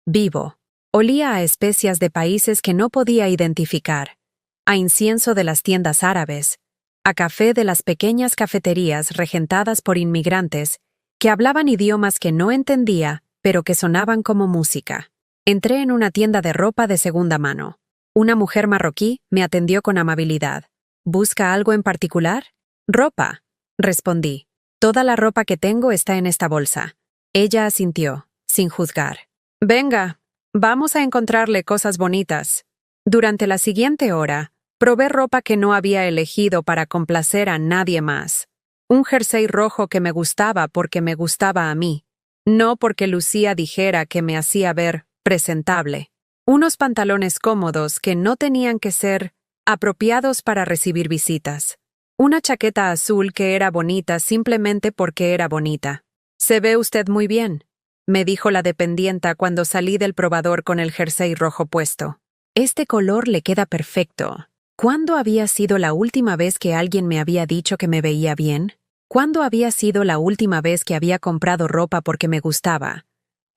vivo. Olía a especias de países que no podía identificar, a incienso de las tiendas árabes, a café de las pequeñas cafeterías regentadas por inmigrantes que hablaban idiomas que no entendía, pero que sonaban como música. Entré en una tienda de ropa de segunda mano. Una mujer marroquí me atendió con amabilidad. ¿Busca algo en particular? Ropa, respondí. Toda la ropa que tengo está en esta bolsa. Ella asintió, sin juzgar. Venga, vamos a encontrarle cosas bonitas. Durante la siguiente hora, probé ropa que no había elegido para complacer a nadie más. Un jersey rojo que me gustaba porque me gustaba a mí, no porque Lucía dijera que me hacía ver presentable. Unos pantalones cómodos que no tenían que ser apropiados para recibir visitas. Una chaqueta azul que era bonita simplemente porque era bonita. «Se ve usted muy bien», me dijo la dependienta cuando salí del probador con el jersey rojo puesto. «Este color le queda perfecto». ¿Cuándo había sido la última vez que alguien me había dicho que me veía bien? ¿Cuándo había sido la última vez que había comprado ropa porque me gustaba?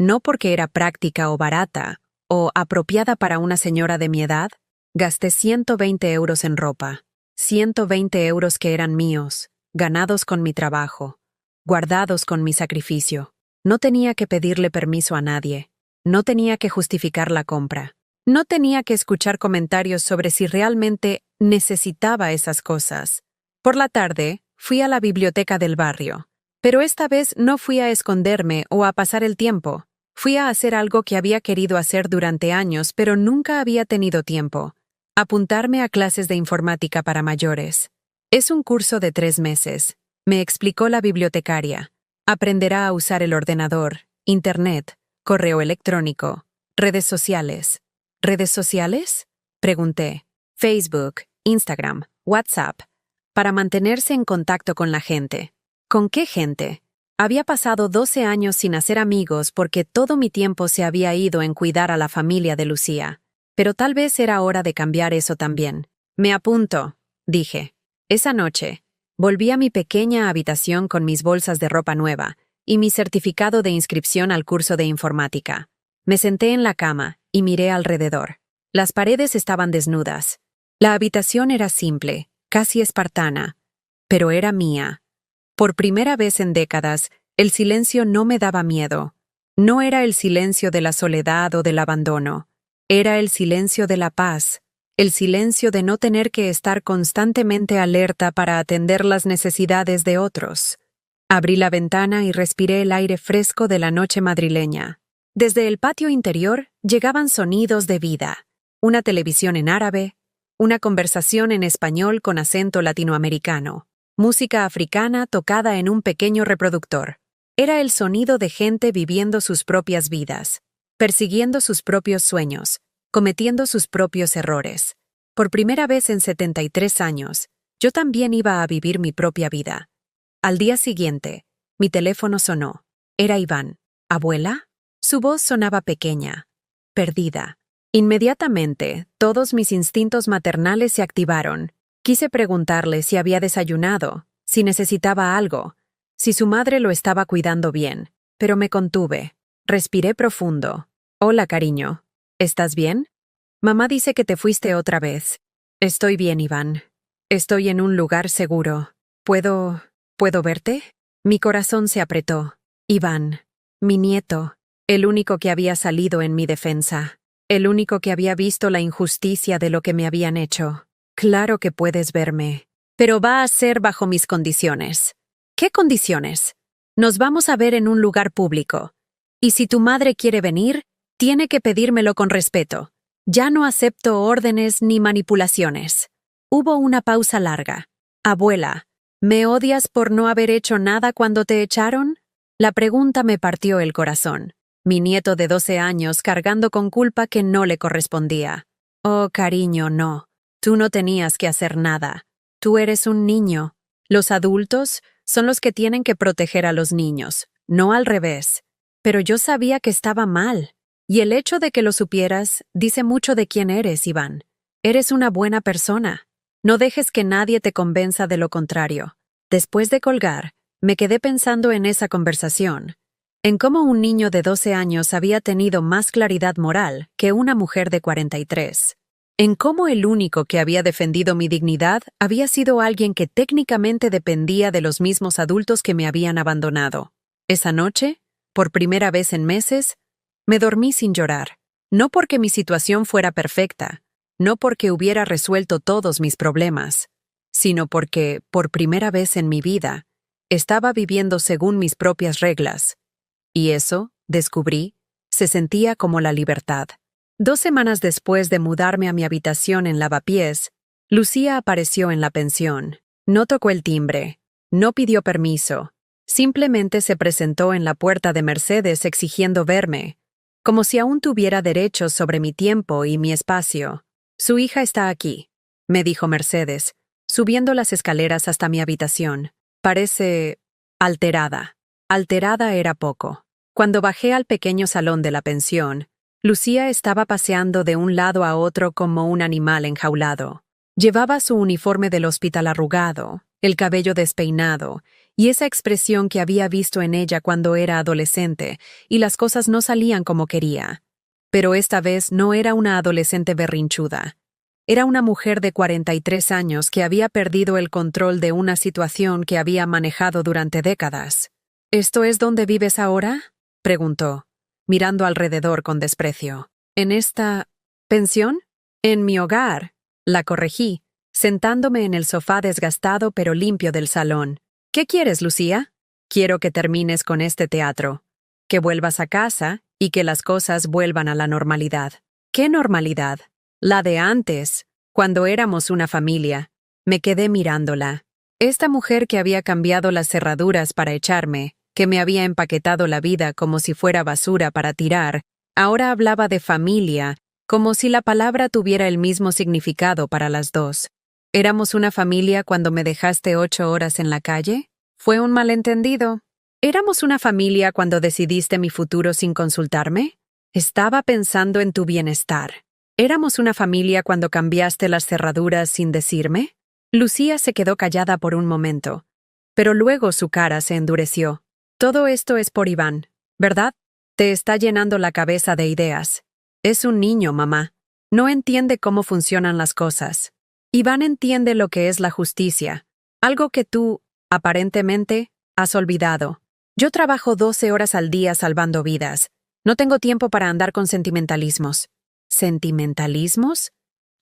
No porque era práctica o barata, o apropiada para una señora de mi edad. Gasté 120 euros en ropa. 120 euros que eran míos, ganados con mi trabajo, guardados con mi sacrificio. No tenía que pedirle permiso a nadie. No tenía que justificar la compra. No tenía que escuchar comentarios sobre si realmente necesitaba esas cosas. Por la tarde, fui a la biblioteca del barrio. Pero esta vez no fui a esconderme o a pasar el tiempo. Fui a hacer algo que había querido hacer durante años, pero nunca había tenido tiempo. Apuntarme a clases de informática para mayores. Es un curso de 3 meses, me explicó la bibliotecaria. Aprenderá a usar el ordenador, internet, correo electrónico, redes sociales. ¿Redes sociales? Pregunté. Facebook, Instagram, WhatsApp. Para mantenerse en contacto con la gente. ¿Con qué gente? Había pasado 12 años sin hacer amigos porque todo mi tiempo se había ido en cuidar a la familia de Lucía. Pero tal vez era hora de cambiar eso también. Me apunto, dije. Esa noche, volví a mi pequeña habitación con mis bolsas de ropa nueva y mi certificado de inscripción al curso de informática. Me senté en la cama y miré alrededor. Las paredes estaban desnudas. La habitación era simple, casi espartana, pero era mía. Por primera vez en décadas, el silencio no me daba miedo. No era el silencio de la soledad o del abandono. Era el silencio de la paz, el silencio de no tener que estar constantemente alerta para atender las necesidades de otros. Abrí la ventana y respiré el aire fresco de la noche madrileña. Desde el patio interior llegaban sonidos de vida. Una televisión en árabe, una conversación en español con acento latinoamericano, música africana tocada en un pequeño reproductor. Era el sonido de gente viviendo sus propias vidas, persiguiendo sus propios sueños, cometiendo sus propios errores. Por primera vez en 73 años, yo también iba a vivir mi propia vida. Al día siguiente, mi teléfono sonó. Era Iván. ¿Abuela? Su voz sonaba pequeña, perdida. Inmediatamente, todos mis instintos maternales se activaron. Quise preguntarle si había desayunado, si necesitaba algo, si su madre lo estaba cuidando bien, pero me contuve. Respiré profundo. Hola, cariño. ¿Estás bien? Mamá dice que te fuiste otra vez. Estoy bien, Iván. Estoy en un lugar seguro. ¿Puedo verte? Mi corazón se apretó. Iván, mi nieto, el único que había salido en mi defensa, el único que había visto la injusticia de lo que me habían hecho. Claro que puedes verme, pero va a ser bajo mis condiciones. ¿Qué condiciones? Nos vamos a ver en un lugar público. Y si tu madre quiere venir, tiene que pedírmelo con respeto. Ya no acepto órdenes ni manipulaciones. Hubo una pausa larga. Abuela, ¿me odias por no haber hecho nada cuando te echaron? La pregunta me partió el corazón. Mi nieto de 12 años cargando con culpa que no le correspondía. Oh, cariño, no. Tú no tenías que hacer nada. Tú eres un niño. Los adultos son los que tienen que proteger a los niños, no al revés. Pero yo sabía que estaba mal. Y el hecho de que lo supieras dice mucho de quién eres, Iván. Eres una buena persona. No dejes que nadie te convenza de lo contrario. Después de colgar, me quedé pensando en esa conversación, en cómo un niño de 12 años había tenido más claridad moral que una mujer de 43. En cómo el único que había defendido mi dignidad había sido alguien que técnicamente dependía de los mismos adultos que me habían abandonado. Esa noche, por primera vez en meses, me dormí sin llorar. No porque mi situación fuera perfecta, no porque hubiera resuelto todos mis problemas, sino porque, por primera vez en mi vida, estaba viviendo según mis propias reglas. Y eso, descubrí, se sentía como la libertad. 2 semanas después de mudarme a mi habitación en Lavapiés, Lucía apareció en la pensión. No tocó el timbre, no pidió permiso, simplemente se presentó en la puerta de Mercedes exigiendo verme, como si aún tuviera derechos sobre mi tiempo y mi espacio. Su hija está aquí, me dijo Mercedes, subiendo las escaleras hasta mi habitación. Parece alterada. Alterada era poco. Cuando bajé al pequeño salón de la pensión, Lucía estaba paseando de un lado a otro como un animal enjaulado. Llevaba su uniforme del hospital arrugado, el cabello despeinado, y esa expresión que había visto en ella cuando era adolescente, y las cosas no salían como quería. Pero esta vez no era una adolescente berrinchuda. Era una mujer de 43 años que había perdido el control de una situación que había manejado durante décadas. ¿Esto es donde vives ahora?, preguntó, mirando alrededor con desprecio. ¿En esta pensión? En mi hogar, la corregí, sentándome en el sofá desgastado pero limpio del salón. ¿Qué quieres, Lucía? Quiero que termines con este teatro, que vuelvas a casa y que las cosas vuelvan a la normalidad. ¿Qué normalidad? La de antes, cuando éramos una familia. Me quedé mirándola. Esta mujer que había cambiado las cerraduras para echarme, que me había empaquetado la vida como si fuera basura para tirar, ahora hablaba de familia, como si la palabra tuviera el mismo significado para las dos. ¿Éramos una familia cuando me dejaste 8 horas en la calle? Fue un malentendido. ¿Éramos una familia cuando decidiste mi futuro sin consultarme? Estaba pensando en tu bienestar. ¿Éramos una familia cuando cambiaste las cerraduras sin decirme? Lucía se quedó callada por un momento, pero luego su cara se endureció. Todo esto es por Iván, ¿verdad? Te está llenando la cabeza de ideas. Es un niño, mamá. No entiende cómo funcionan las cosas. Iván entiende lo que es la justicia, algo que tú, aparentemente, has olvidado. Yo trabajo 12 horas al día salvando vidas. No tengo tiempo para andar con sentimentalismos. ¿Sentimentalismos?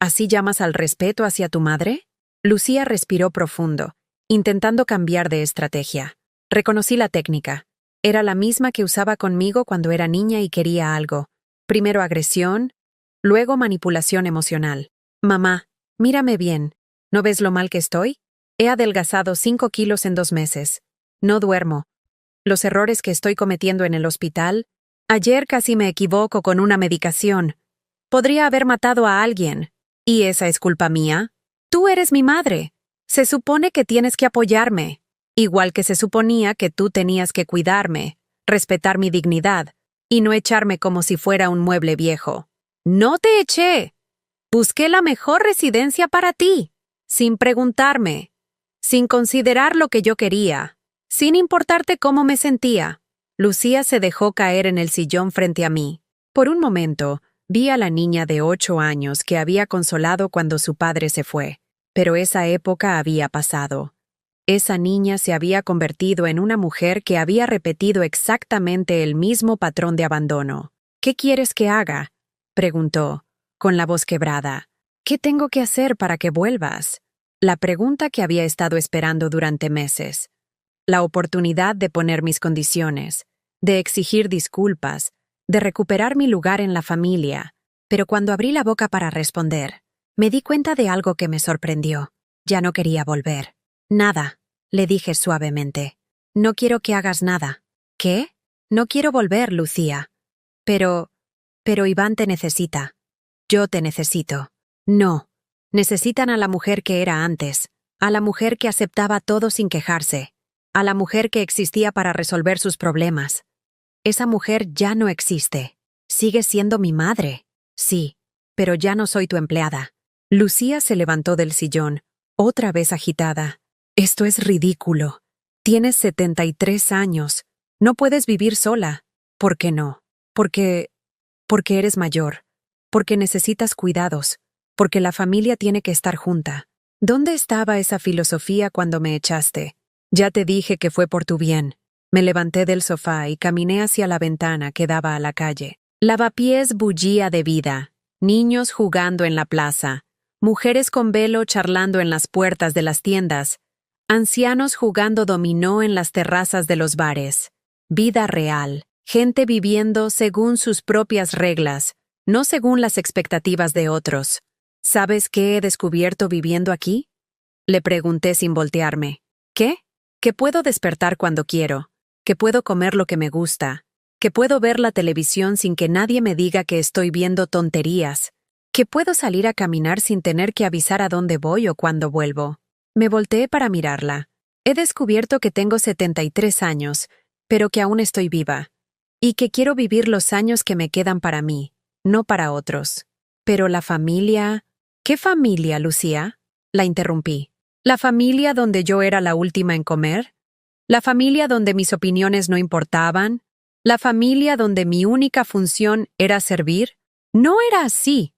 ¿Así llamas al respeto hacia tu madre? Lucía respiró profundo, intentando cambiar de estrategia. Reconocí la técnica. Era la misma que usaba conmigo cuando era niña y quería algo. Primero agresión, luego manipulación emocional. Mamá, mírame bien. ¿No ves lo mal que estoy? He adelgazado 5 kilos en 2 meses. No duermo. Los errores que estoy cometiendo en el hospital. Ayer casi me equivoco con una medicación. Podría haber matado a alguien. ¿Y esa es culpa mía? Tú eres mi madre. Se supone que tienes que apoyarme. Igual que se suponía que tú tenías que cuidarme, respetar mi dignidad, y no echarme como si fuera un mueble viejo. ¡No te eché! Busqué la mejor residencia para ti, sin preguntarme, sin considerar lo que yo quería, sin importarte cómo me sentía. Lucía se dejó caer en el sillón frente a mí. Por un momento, vi a la niña de 8 años que había consolado cuando su padre se fue, pero esa época había pasado. Esa niña se había convertido en una mujer que había repetido exactamente el mismo patrón de abandono. ¿Qué quieres que haga?, preguntó, con la voz quebrada. ¿Qué tengo que hacer para que vuelvas? La pregunta que había estado esperando durante meses. La oportunidad de poner mis condiciones, de exigir disculpas, de recuperar mi lugar en la familia. Pero cuando abrí la boca para responder, me di cuenta de algo que me sorprendió. Ya no quería volver. Nada, le dije suavemente. No quiero que hagas nada. ¿Qué? No quiero volver, Lucía. Pero Iván te necesita. Yo te necesito. No. Necesitan a la mujer que era antes, a la mujer que aceptaba todo sin quejarse, a la mujer que existía para resolver sus problemas. Esa mujer ya no existe. Sigue siendo mi madre. Sí, pero ya no soy tu empleada. Lucía se levantó del sillón, otra vez agitada. Esto es ridículo. Tienes 73 años. No puedes vivir sola. ¿Por qué no? Porque eres mayor. Porque necesitas cuidados. Porque la familia tiene que estar junta. ¿Dónde estaba esa filosofía cuando me echaste? Ya te dije que fue por tu bien. Me levanté del sofá y caminé hacia la ventana que daba a la calle. Lavapiés bullía de vida. Niños jugando en la plaza. Mujeres con velo charlando en las puertas de las tiendas. Ancianos jugando dominó en las terrazas de los bares. Vida real. Gente viviendo según sus propias reglas, no según las expectativas de otros. ¿Sabes qué he descubierto viviendo aquí? Le pregunté sin voltearme. ¿Qué? Que puedo despertar cuando quiero, que puedo comer lo que me gusta, que puedo ver la televisión sin que nadie me diga que estoy viendo tonterías, que puedo salir a caminar sin tener que avisar a dónde voy o cuándo vuelvo. Me volteé para mirarla. He descubierto que tengo 73 años, pero que aún estoy viva, y que quiero vivir los años que me quedan para mí, no para otros. Pero la familia... ¿Qué familia, Lucía? La interrumpí. ¿La familia donde yo era la última en comer? ¿La familia donde mis opiniones no importaban? ¿La familia donde mi única función era servir? No era así.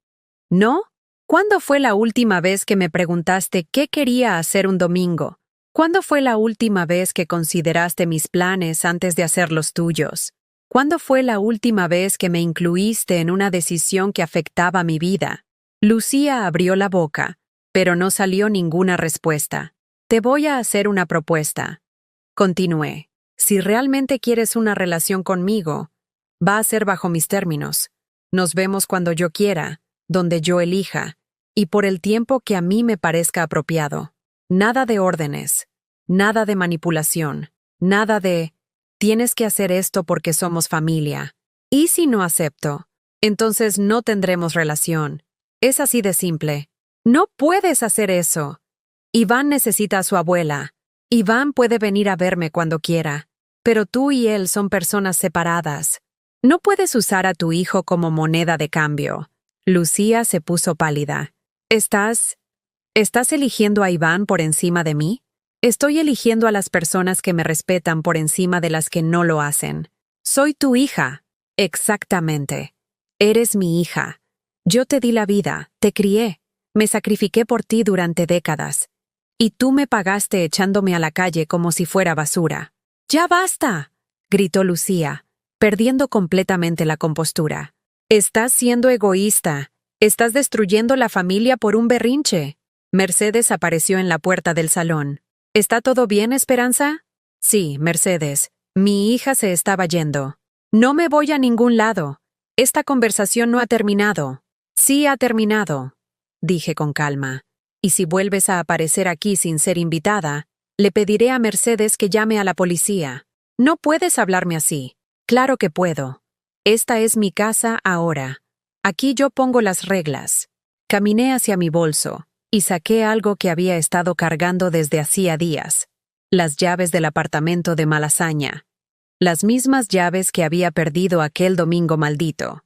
¿No? ¿Cuándo fue la última vez que me preguntaste qué quería hacer un domingo? ¿Cuándo fue la última vez que consideraste mis planes antes de hacer los tuyos? ¿Cuándo fue la última vez que me incluiste en una decisión que afectaba mi vida? Lucía abrió la boca, pero no salió ninguna respuesta. Te voy a hacer una propuesta. Continué. Si realmente quieres una relación conmigo, va a ser bajo mis términos. Nos vemos cuando yo quiera, donde yo elija, y por el tiempo que a mí me parezca apropiado. Nada de órdenes, nada de manipulación, nada de tienes que hacer esto porque somos familia. ¿Y si no acepto? Entonces no tendremos relación. Es así de simple. No puedes hacer eso. Iván necesita a su abuela. Iván puede venir a verme cuando quiera. Pero tú y él son personas separadas. No puedes usar a tu hijo como moneda de cambio. Lucía se puso pálida. ¿Estás eligiendo a Iván por encima de mí? Estoy eligiendo a las personas que me respetan por encima de las que no lo hacen. Soy tu hija. Exactamente. Eres mi hija. Yo te di la vida, te crié, me sacrifiqué por ti durante décadas. Y tú me pagaste echándome a la calle como si fuera basura. ¡Ya basta!, gritó Lucía, perdiendo completamente la compostura. Estás siendo egoísta. Estás destruyendo la familia por un berrinche. Mercedes apareció en la puerta del salón. ¿Está todo bien, Esperanza? Sí, Mercedes. Mi hija se estaba yendo. No me voy a ningún lado. Esta conversación no ha terminado. Sí ha terminado, dije con calma. Y si vuelves a aparecer aquí sin ser invitada, le pediré a Mercedes que llame a la policía. No puedes hablarme así. Claro que puedo. Esta es mi casa ahora. Aquí yo pongo las reglas. Caminé hacia mi bolso y saqué algo que había estado cargando desde hacía días. Las llaves del apartamento de Malasaña. Las mismas llaves que había perdido aquel domingo maldito.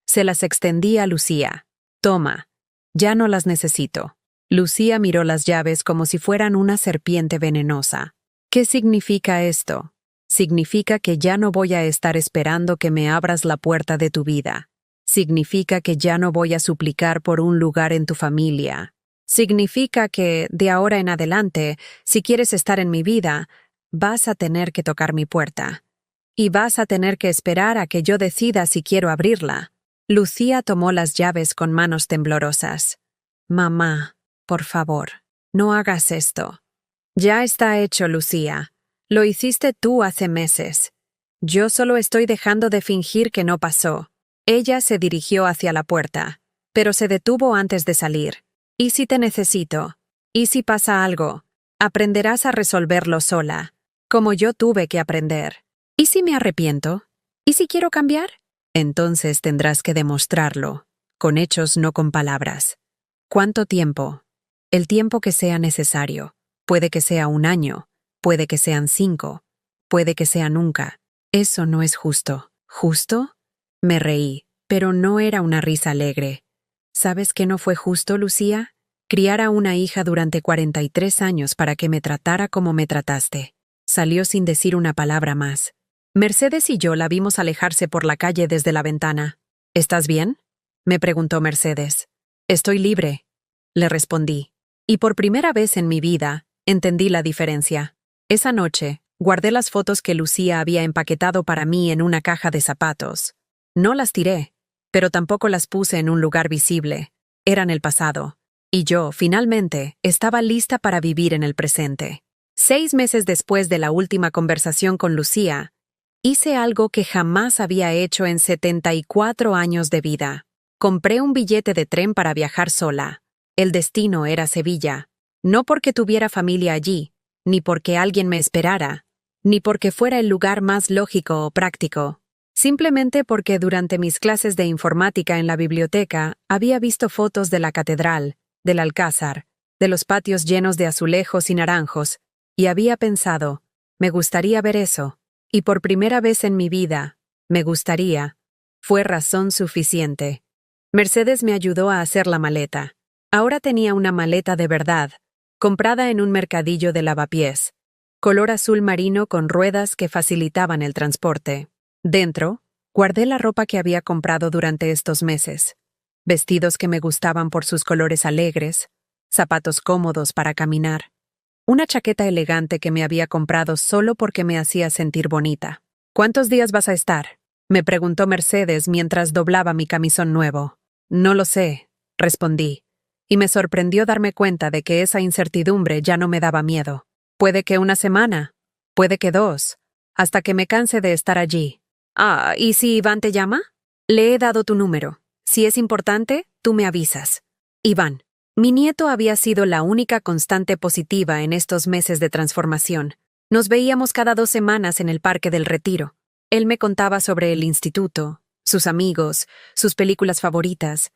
Se las extendí a Lucía. Toma. Ya no las necesito. Lucía miró las llaves como si fueran una serpiente venenosa. ¿Qué significa esto? Significa que ya no voy a estar esperando que me abras la puerta de tu vida. Significa que ya no voy a suplicar por un lugar en tu familia. Significa que, de ahora en adelante, si quieres estar en mi vida, vas a tener que tocar mi puerta. Y vas a tener que esperar a que yo decida si quiero abrirla. Lucía tomó las llaves con manos temblorosas. Mamá, por favor, no hagas esto. Ya está hecho, Lucía. Lo hiciste tú hace meses. Yo solo estoy dejando de fingir que no pasó. Ella se dirigió hacia la puerta, pero se detuvo antes de salir. ¿Y si te necesito? ¿Y si pasa algo? Aprenderás a resolverlo sola, como yo tuve que aprender. ¿Y si me arrepiento? ¿Y si quiero cambiar? Entonces tendrás que demostrarlo, con hechos, no con palabras. ¿Cuánto tiempo? El tiempo que sea necesario. Puede que sea 1 año, puede que sean 5, puede que sea nunca. Eso no es justo. ¿Justo? Me reí, pero no era una risa alegre. ¿Sabes qué no fue justo, Lucía? Criar a una hija durante 43 años para que me tratara como me trataste. Salió sin decir una palabra más. Mercedes y yo la vimos alejarse por la calle desde la ventana. ¿Estás bien?, me preguntó Mercedes. Estoy libre, le respondí. Y por primera vez en mi vida, entendí la diferencia. Esa noche, guardé las fotos que Lucía había empaquetado para mí en una caja de zapatos. No las tiré, pero tampoco las puse en un lugar visible. Eran el pasado. Y yo, finalmente, estaba lista para vivir en el presente. 6 meses después de la última conversación con Lucía, hice algo que jamás había hecho en 74 años de vida. Compré un billete de tren para viajar sola. El destino era Sevilla. No porque tuviera familia allí, ni porque alguien me esperara, ni porque fuera el lugar más lógico o práctico. Simplemente porque durante mis clases de informática en la biblioteca había visto fotos de la catedral, del Alcázar, de los patios llenos de azulejos y naranjos, y había pensado, me gustaría ver eso, y por primera vez en mi vida, me gustaría, fue razón suficiente. Mercedes me ayudó a hacer la maleta. Ahora tenía una maleta de verdad, comprada en un mercadillo de lavapiés, color azul marino con ruedas que facilitaban el transporte. Dentro, guardé la ropa que había comprado durante estos meses. Vestidos que me gustaban por sus colores alegres, zapatos cómodos para caminar, una chaqueta elegante que me había comprado solo porque me hacía sentir bonita. ¿Cuántos días vas a estar?, me preguntó Mercedes mientras doblaba mi camisón nuevo. No lo sé, respondí, y me sorprendió darme cuenta de que esa incertidumbre ya no me daba miedo. Puede que 1 semana, puede que 2, hasta que me canse de estar allí. Ah, ¿y si Iván te llama? Le he dado tu número. Si es importante, tú me avisas. Iván. Mi nieto había sido la única constante positiva en estos meses de transformación. Nos veíamos cada 2 semanas en el Parque del Retiro. Él me contaba sobre el instituto, sus amigos, sus películas favoritas.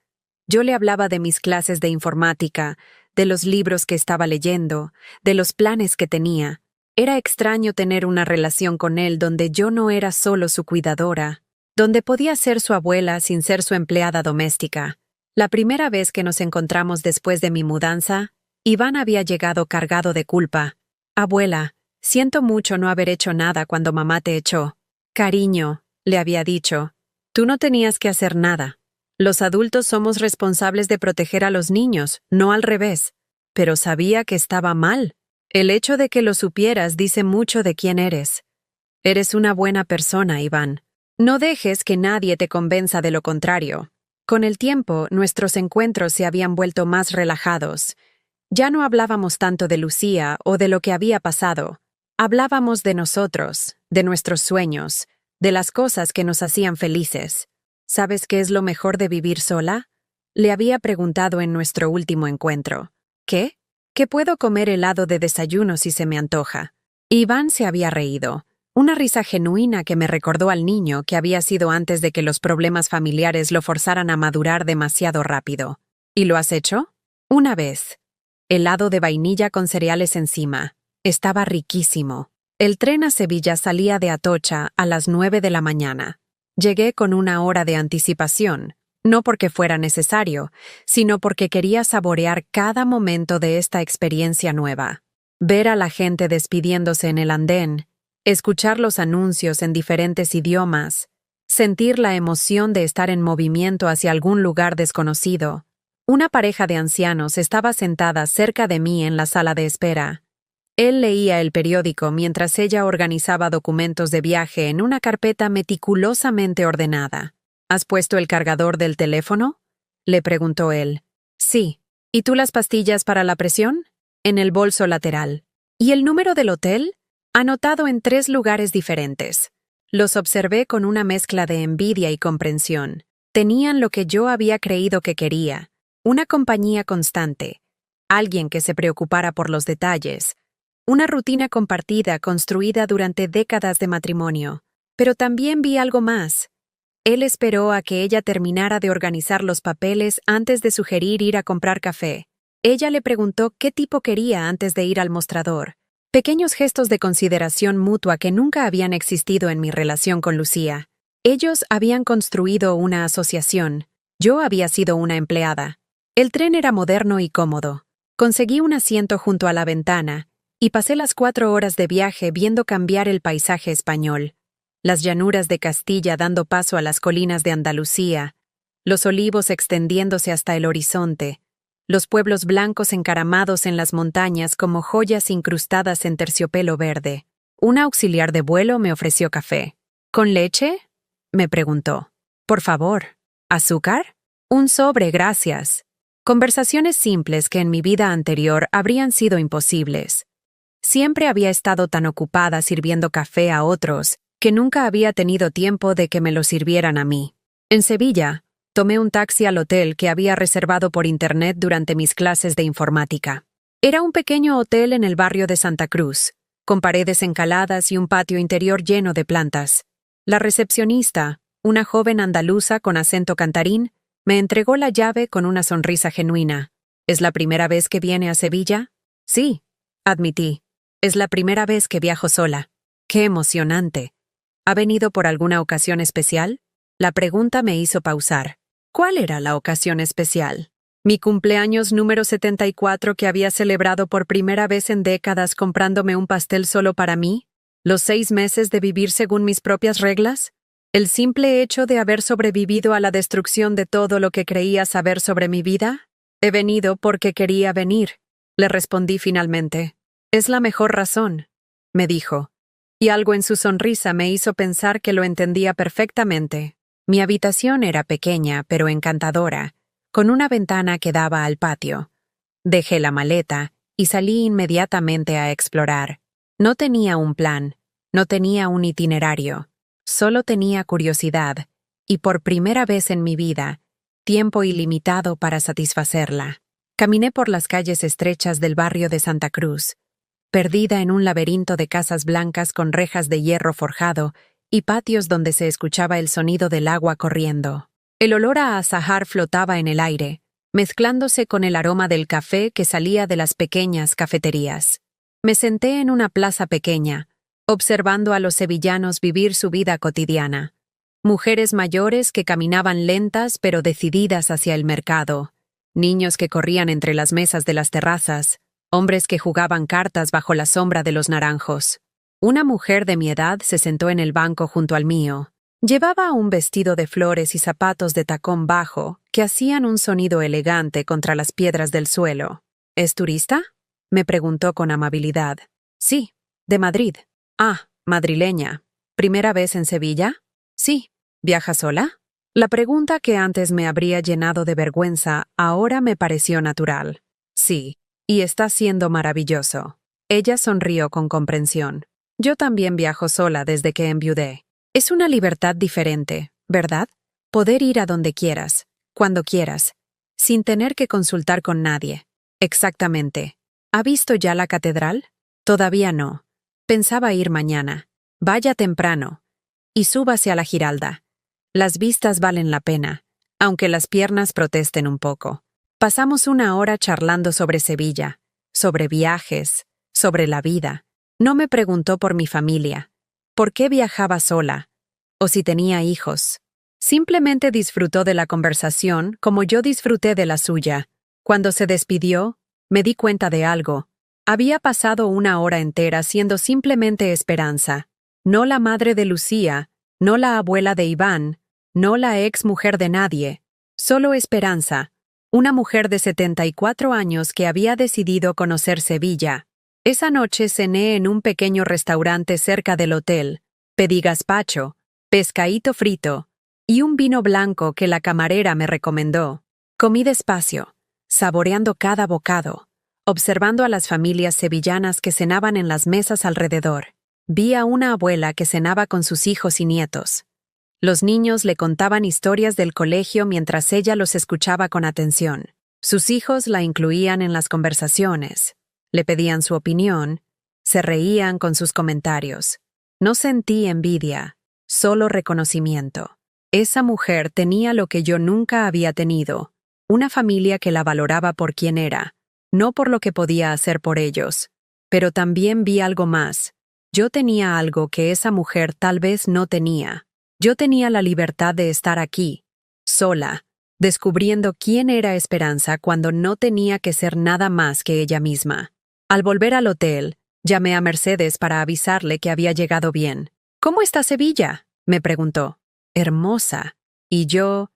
Yo le hablaba de mis clases de informática, de los libros que estaba leyendo, de los planes que tenía. Era extraño tener una relación con él donde yo no era solo su cuidadora, donde podía ser su abuela sin ser su empleada doméstica. La primera vez que nos encontramos después de mi mudanza, Iván había llegado cargado de culpa. Abuela, siento mucho no haber hecho nada cuando mamá te echó. Cariño, le había dicho, tú no tenías que hacer nada. Los adultos somos responsables de proteger a los niños, no al revés. Pero sabía que estaba mal. El hecho de que lo supieras dice mucho de quién eres. Eres una buena persona, Iván. No dejes que nadie te convenza de lo contrario. Con el tiempo, nuestros encuentros se habían vuelto más relajados. Ya no hablábamos tanto de Lucía o de lo que había pasado. Hablábamos de nosotros, de nuestros sueños, de las cosas que nos hacían felices. ¿Sabes qué es lo mejor de vivir sola?, le había preguntado en nuestro último encuentro. ¿Qué? Que puedo comer helado de desayuno si se me antoja. Iván se había reído. Una risa genuina que me recordó al niño que había sido antes de que los problemas familiares lo forzaran a madurar demasiado rápido. ¿Y lo has hecho? Una vez. Helado de vainilla con cereales encima. Estaba riquísimo. El tren a Sevilla salía de Atocha a las 9 de la mañana. Llegué con 1 hora de anticipación, no porque fuera necesario, sino porque quería saborear cada momento de esta experiencia nueva. Ver a la gente despidiéndose en el andén, escuchar los anuncios en diferentes idiomas, sentir la emoción de estar en movimiento hacia algún lugar desconocido. Una pareja de ancianos estaba sentada cerca de mí en la sala de espera. Él leía el periódico mientras ella organizaba documentos de viaje en una carpeta meticulosamente ordenada. ¿Has puesto el cargador del teléfono?, le preguntó él. Sí. ¿Y tú las pastillas para la presión? En el bolso lateral. ¿Y el número del hotel? Anotado en 3 lugares diferentes. Los observé con una mezcla de envidia y comprensión. Tenían lo que yo había creído que quería: una compañía constante, alguien que se preocupara por los detalles, una rutina compartida construida durante décadas de matrimonio. Pero también vi algo más. Él esperó a que ella terminara de organizar los papeles antes de sugerir ir a comprar café. Ella le preguntó qué tipo quería antes de ir al mostrador. Pequeños gestos de consideración mutua que nunca habían existido en mi relación con Lucía. Ellos habían construido una asociación. Yo había sido una empleada. El tren era moderno y cómodo. Conseguí un asiento junto a la ventana y pasé las 4 horas de viaje viendo cambiar el paisaje español. Las llanuras de Castilla dando paso a las colinas de Andalucía, los olivos extendiéndose hasta el horizonte, los pueblos blancos encaramados en las montañas como joyas incrustadas en terciopelo verde. Un auxiliar de vuelo me ofreció café. ¿Con leche?, me preguntó. Por favor. ¿Azúcar? Un sobre, gracias. Conversaciones simples que en mi vida anterior habrían sido imposibles. Siempre había estado tan ocupada sirviendo café a otros que nunca había tenido tiempo de que me lo sirvieran a mí. En Sevilla, tomé un taxi al hotel que había reservado por internet durante mis clases de informática. Era un pequeño hotel en el barrio de Santa Cruz, con paredes encaladas y un patio interior lleno de plantas. La recepcionista, una joven andaluza con acento cantarín, me entregó la llave con una sonrisa genuina. ¿Es la primera vez que viene a Sevilla? Sí, admití. Es la primera vez que viajo sola. ¡Qué emocionante! ¿Ha venido por alguna ocasión especial? La pregunta me hizo pausar. ¿Cuál era la ocasión especial? ¿Mi cumpleaños número 74 que había celebrado por primera vez en décadas comprándome un pastel solo para mí? ¿Los 6 meses de vivir según mis propias reglas? ¿El simple hecho de haber sobrevivido a la destrucción de todo lo que creía saber sobre mi vida? He venido porque quería venir, le respondí finalmente. Es la mejor razón, me dijo. Y algo en su sonrisa me hizo pensar que lo entendía perfectamente. Mi habitación era pequeña, pero encantadora, con una ventana que daba al patio. Dejé la maleta y salí inmediatamente a explorar. No tenía un plan, no tenía un itinerario, solo tenía curiosidad, y por primera vez en mi vida, tiempo ilimitado para satisfacerla. Caminé por las calles estrechas del barrio de Santa Cruz, perdida en un laberinto de casas blancas con rejas de hierro forjado y patios donde se escuchaba el sonido del agua corriendo. El olor a azahar flotaba en el aire, mezclándose con el aroma del café que salía de las pequeñas cafeterías. Me senté en una plaza pequeña, observando a los sevillanos vivir su vida cotidiana. Mujeres mayores que caminaban lentas pero decididas hacia el mercado, niños que corrían entre las mesas de las terrazas, hombres que jugaban cartas bajo la sombra de los naranjos. Una mujer de mi edad se sentó en el banco junto al mío. Llevaba un vestido de flores y zapatos de tacón bajo que hacían un sonido elegante contra las piedras del suelo. ¿Es turista?, me preguntó con amabilidad. Sí, de Madrid. Ah, madrileña. ¿Primera vez en Sevilla? Sí. ¿Viaja sola? La pregunta que antes me habría llenado de vergüenza ahora me pareció natural. Sí. Y está siendo maravilloso. Ella sonrió con comprensión. Yo también viajo sola desde que enviudé. Es una libertad diferente, ¿verdad? Poder ir a donde quieras, cuando quieras, sin tener que consultar con nadie. Exactamente. ¿Ha visto ya la catedral? Todavía no. Pensaba ir mañana. Vaya temprano. Y súbase a la Giralda. Las vistas valen la pena, aunque las piernas protesten un poco. Pasamos una hora charlando sobre Sevilla, sobre viajes, sobre la vida. No me preguntó por mi familia, por qué viajaba sola, o si tenía hijos. Simplemente disfrutó de la conversación como yo disfruté de la suya. Cuando se despidió, me di cuenta de algo. Había pasado una hora entera siendo simplemente Esperanza, no la madre de Lucía, no la abuela de Iván, no la ex mujer de nadie, solo Esperanza. Una mujer de 74 años que había decidido conocer Sevilla. Esa noche cené en un pequeño restaurante cerca del hotel. Pedí gazpacho, pescaíto frito y un vino blanco que la camarera me recomendó. Comí despacio, saboreando cada bocado, observando a las familias sevillanas que cenaban en las mesas alrededor. Vi a una abuela que cenaba con sus hijos y nietos. Los niños le contaban historias del colegio mientras ella los escuchaba con atención. Sus hijos la incluían en las conversaciones, le pedían su opinión, se reían con sus comentarios. No sentí envidia, solo reconocimiento. Esa mujer tenía lo que yo nunca había tenido, una familia que la valoraba por quien era, no por lo que podía hacer por ellos. Pero también vi algo más. Yo tenía algo que esa mujer tal vez no tenía. Yo tenía la libertad de estar aquí, sola, descubriendo quién era Esperanza cuando no tenía que ser nada más que ella misma. Al volver al hotel, llamé a Mercedes para avisarle que había llegado bien. «¿Cómo está Sevilla?», me preguntó. «Hermosa. Y yo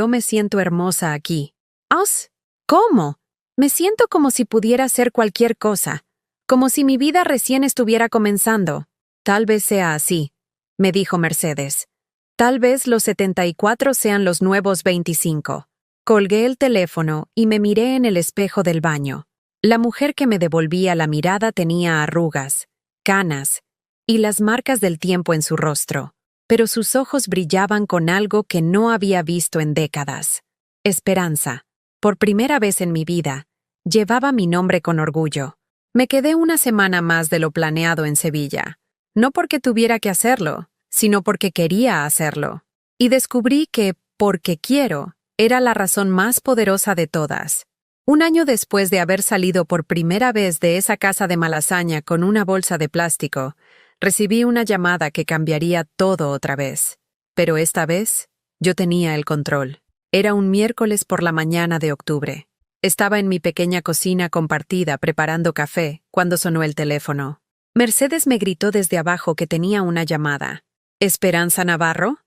me siento hermosa aquí». «¿Os? ¿Cómo? Me siento como si pudiera ser cualquier cosa, como si mi vida recién estuviera comenzando». «Tal vez sea así», me dijo Mercedes. «Tal vez los 74 sean los nuevos 25. Colgué el teléfono y me miré en el espejo del baño. La mujer que me devolvía la mirada tenía arrugas, canas y las marcas del tiempo en su rostro, pero sus ojos brillaban con algo que no había visto en décadas. Esperanza. Por primera vez en mi vida, llevaba mi nombre con orgullo. Me quedé una semana más de lo planeado en Sevilla, no porque tuviera que hacerlo, sino porque quería hacerlo. Y descubrí que, porque quiero, era la razón más poderosa de todas. Un año después de haber salido por primera vez de esa casa de Malasaña con una bolsa de plástico, recibí una llamada que cambiaría todo otra vez. Pero esta vez, yo tenía el control. Era un miércoles por la mañana de octubre. Estaba en mi pequeña cocina compartida preparando café cuando sonó el teléfono. Mercedes me gritó desde abajo que tenía una llamada. «¿Esperanza Navarro?»,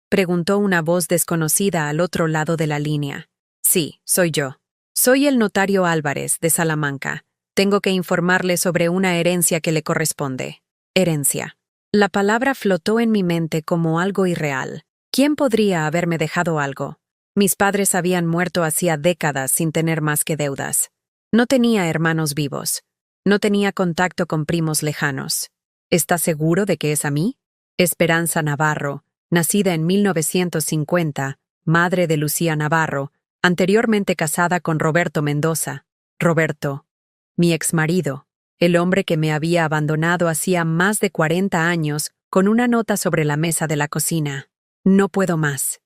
preguntó una voz desconocida al otro lado de la línea. «Sí, soy yo. Soy el notario Álvarez, de Salamanca. Tengo que informarle sobre una herencia que le corresponde». Herencia. La palabra flotó en mi mente como algo irreal. ¿Quién podría haberme dejado algo? Mis padres habían muerto hacía décadas sin tener más que deudas. No tenía hermanos vivos. No tenía contacto con primos lejanos. ¿Estás seguro de que es a mí? Esperanza Navarro, nacida en 1950, madre de Lucía Navarro, anteriormente casada con Roberto Mendoza. Roberto, mi exmarido, el hombre que me había abandonado hacía más de 40 años, con una nota sobre la mesa de la cocina. «No puedo más.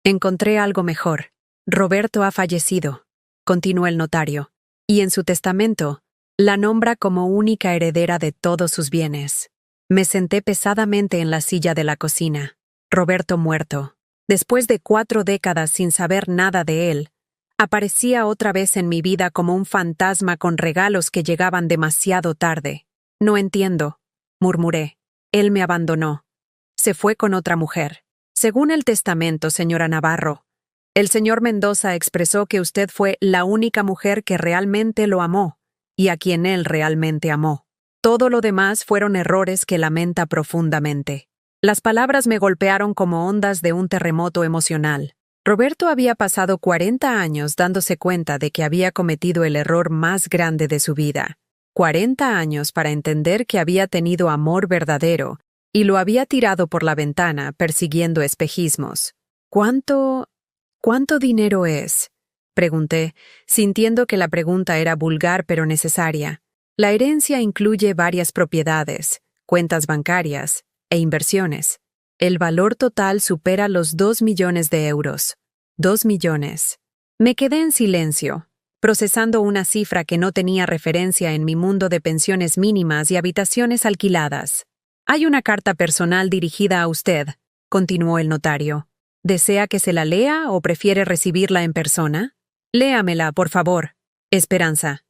Encontré algo mejor. Roberto ha fallecido», continuó el notario, «y en su testamento la nombra como única heredera de todos sus bienes». Me senté pesadamente en la silla de la cocina. Roberto muerto. Después de 4 décadas sin saber nada de él, aparecía otra vez en mi vida como un fantasma con regalos que llegaban demasiado tarde. «No entiendo», murmuré. «Él me abandonó. Se fue con otra mujer. Según el testamento, señora Navarro, el señor Mendoza expresó que usted fue la única mujer que realmente lo amó y a quien él realmente amó. Todo lo demás fueron errores que lamenta profundamente». Las palabras me golpearon como ondas de un terremoto emocional. Roberto había pasado 40 años dándose cuenta de que había cometido el error más grande de su vida. 40 años para entender que había tenido amor verdadero y lo había tirado por la ventana persiguiendo espejismos. ¿Cuánto dinero es?», pregunté, sintiendo que la pregunta era vulgar pero necesaria. La herencia incluye varias propiedades, cuentas bancarias e inversiones. El valor total supera los 2 millones de euros. 2 millones. Me quedé en silencio, procesando una cifra que no tenía referencia en mi mundo de pensiones mínimas y habitaciones alquiladas. «Hay una carta personal dirigida a usted», continuó el notario. «¿Desea que se la lea o prefiere recibirla en persona? Léamela, por favor. Esperanza,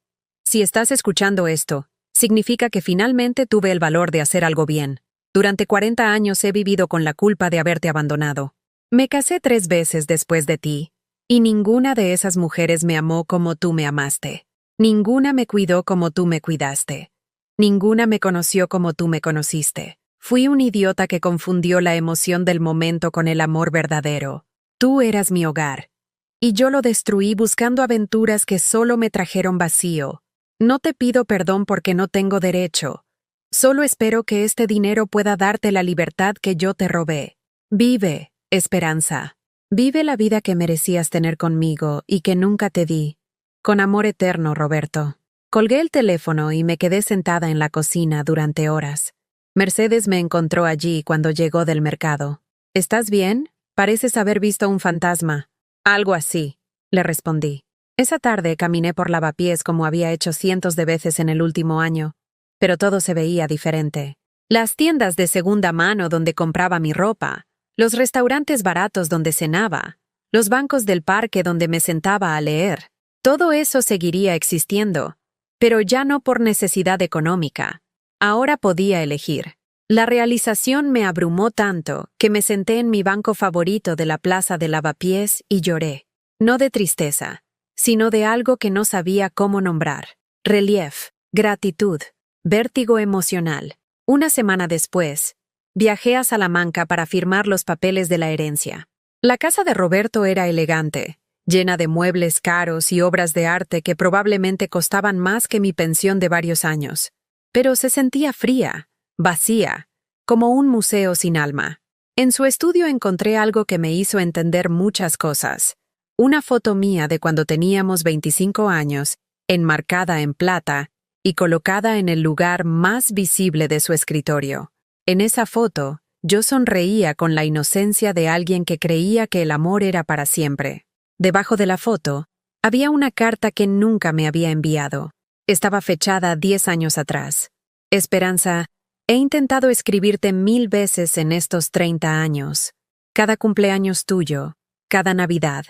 si estás escuchando esto, significa que finalmente tuve el valor de hacer algo bien. Durante 40 años he vivido con la culpa de haberte abandonado. Me casé 3 veces después de ti, y ninguna de esas mujeres me amó como tú me amaste. Ninguna me cuidó como tú me cuidaste. Ninguna me conoció como tú me conociste. Fui un idiota que confundió la emoción del momento con el amor verdadero. Tú eras mi hogar, y yo lo destruí buscando aventuras que solo me trajeron vacío. No te pido perdón porque no tengo derecho. Solo espero que este dinero pueda darte la libertad que yo te robé. Vive, Esperanza. Vive la vida que merecías tener conmigo y que nunca te di. Con amor eterno, Roberto. Colgué el teléfono y me quedé sentada en la cocina durante horas. Mercedes me encontró allí cuando llegó del mercado. ¿Estás bien? Pareces haber visto un fantasma. Algo así, le respondí. Esa tarde caminé por Lavapiés como había hecho cientos de veces en el último año, pero todo se veía diferente. Las tiendas de segunda mano donde compraba mi ropa, los restaurantes baratos donde cenaba, los bancos del parque donde me sentaba a leer. Todo eso seguiría existiendo, pero ya no por necesidad económica. Ahora podía elegir. La realización me abrumó tanto que me senté en mi banco favorito de la plaza de Lavapiés y lloré. No de tristeza, sino de algo que no sabía cómo nombrar. Relief, gratitud, vértigo emocional. Una semana después, viajé a Salamanca para firmar los papeles de la herencia. La casa de Roberto era elegante, llena de muebles caros y obras de arte que probablemente costaban más que mi pensión de varios años. Pero se sentía fría, vacía, como un museo sin alma. En su estudio encontré algo que me hizo entender muchas cosas. Una foto mía de cuando teníamos 25 años, enmarcada en plata y colocada en el lugar más visible de su escritorio. En esa foto, yo sonreía con la inocencia de alguien que creía que el amor era para siempre. Debajo de la foto, había una carta que nunca me había enviado. Estaba fechada 10 años atrás. Esperanza, he intentado escribirte 1000 veces en estos 30 años. Cada cumpleaños tuyo, cada Navidad,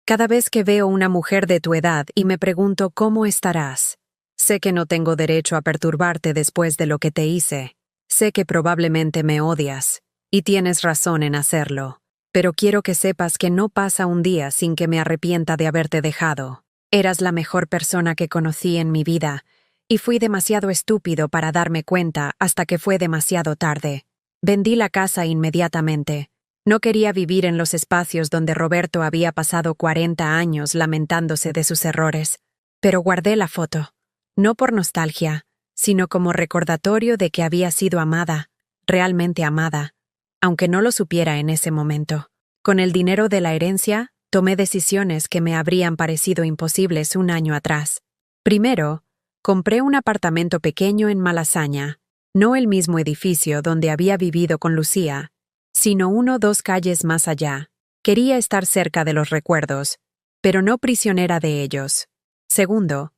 cada vez que veo una mujer de tu edad y me pregunto cómo estarás. Sé que no tengo derecho a perturbarte después de lo que te hice. Sé que probablemente me odias, y tienes razón en hacerlo. Pero quiero que sepas que no pasa un día sin que me arrepienta de haberte dejado. Eras la mejor persona que conocí en mi vida, y fui demasiado estúpido para darme cuenta hasta que fue demasiado tarde. Vendí la casa inmediatamente. No quería vivir en los espacios donde Roberto había pasado 40 años lamentándose de sus errores. Pero guardé la foto, no por nostalgia, sino como recordatorio de que había sido amada, realmente amada, aunque no lo supiera en ese momento. Con el dinero de la herencia, tomé decisiones que me habrían parecido imposibles un año atrás. Primero, compré un apartamento pequeño en Malasaña, no el mismo edificio donde había vivido con Lucía, sino 2 calles más allá. Quería estar cerca de los recuerdos, pero no prisionera de ellos. Segundo,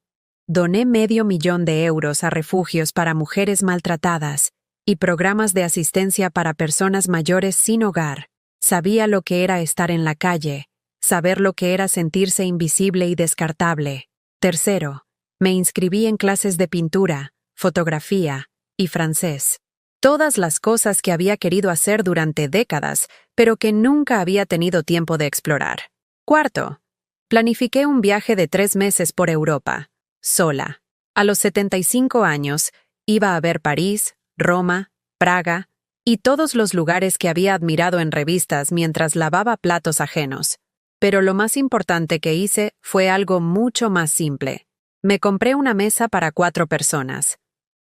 doné $500,000 a refugios para mujeres maltratadas y programas de asistencia para personas mayores sin hogar. Sabía lo que era estar en la calle, saber lo que era sentirse invisible y descartable. Tercero, me inscribí en clases de pintura, fotografía y francés. Todas las cosas que había querido hacer durante décadas, pero que nunca había tenido tiempo de explorar. Cuarto, planifiqué un viaje de 3 meses por Europa, sola. A los 75 años, iba a ver París, Roma, Praga y todos los lugares que había admirado en revistas mientras lavaba platos ajenos. Pero lo más importante que hice fue algo mucho más simple. Me compré una mesa para 4 personas.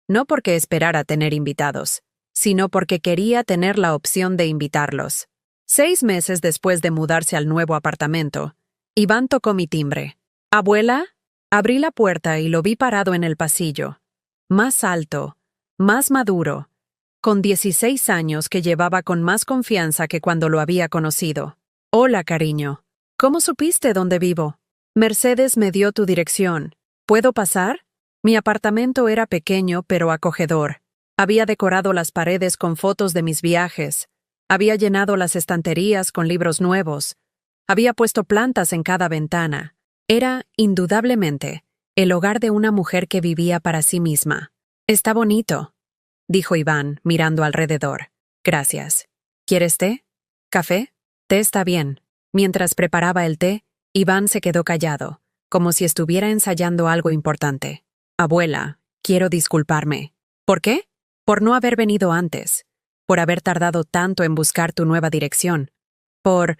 No porque esperara tener invitados, sino porque quería tener la opción de invitarlos. 6 meses después de mudarse al nuevo apartamento, Iván tocó mi timbre. «¿Abuela?» Abrí la puerta y lo vi parado en el pasillo. Más alto, más maduro, con 16 años que llevaba con más confianza que cuando lo había conocido. «Hola, cariño. ¿Cómo supiste dónde vivo?» «Mercedes me dio tu dirección. ¿Puedo pasar?» Mi apartamento era pequeño pero acogedor. Había decorado las paredes con fotos de mis viajes. Había llenado las estanterías con libros nuevos. Había puesto plantas en cada ventana. Era, indudablemente, el hogar de una mujer que vivía para sí misma. «Está bonito», dijo Iván, mirando alrededor. «Gracias. ¿Quieres té? ¿Café? Té está bien». Mientras preparaba el té, Iván se quedó callado, como si estuviera ensayando algo importante. «Abuela, quiero disculparme». «¿Por qué?» «Por no haber venido antes. Por haber tardado tanto en buscar tu nueva dirección. Por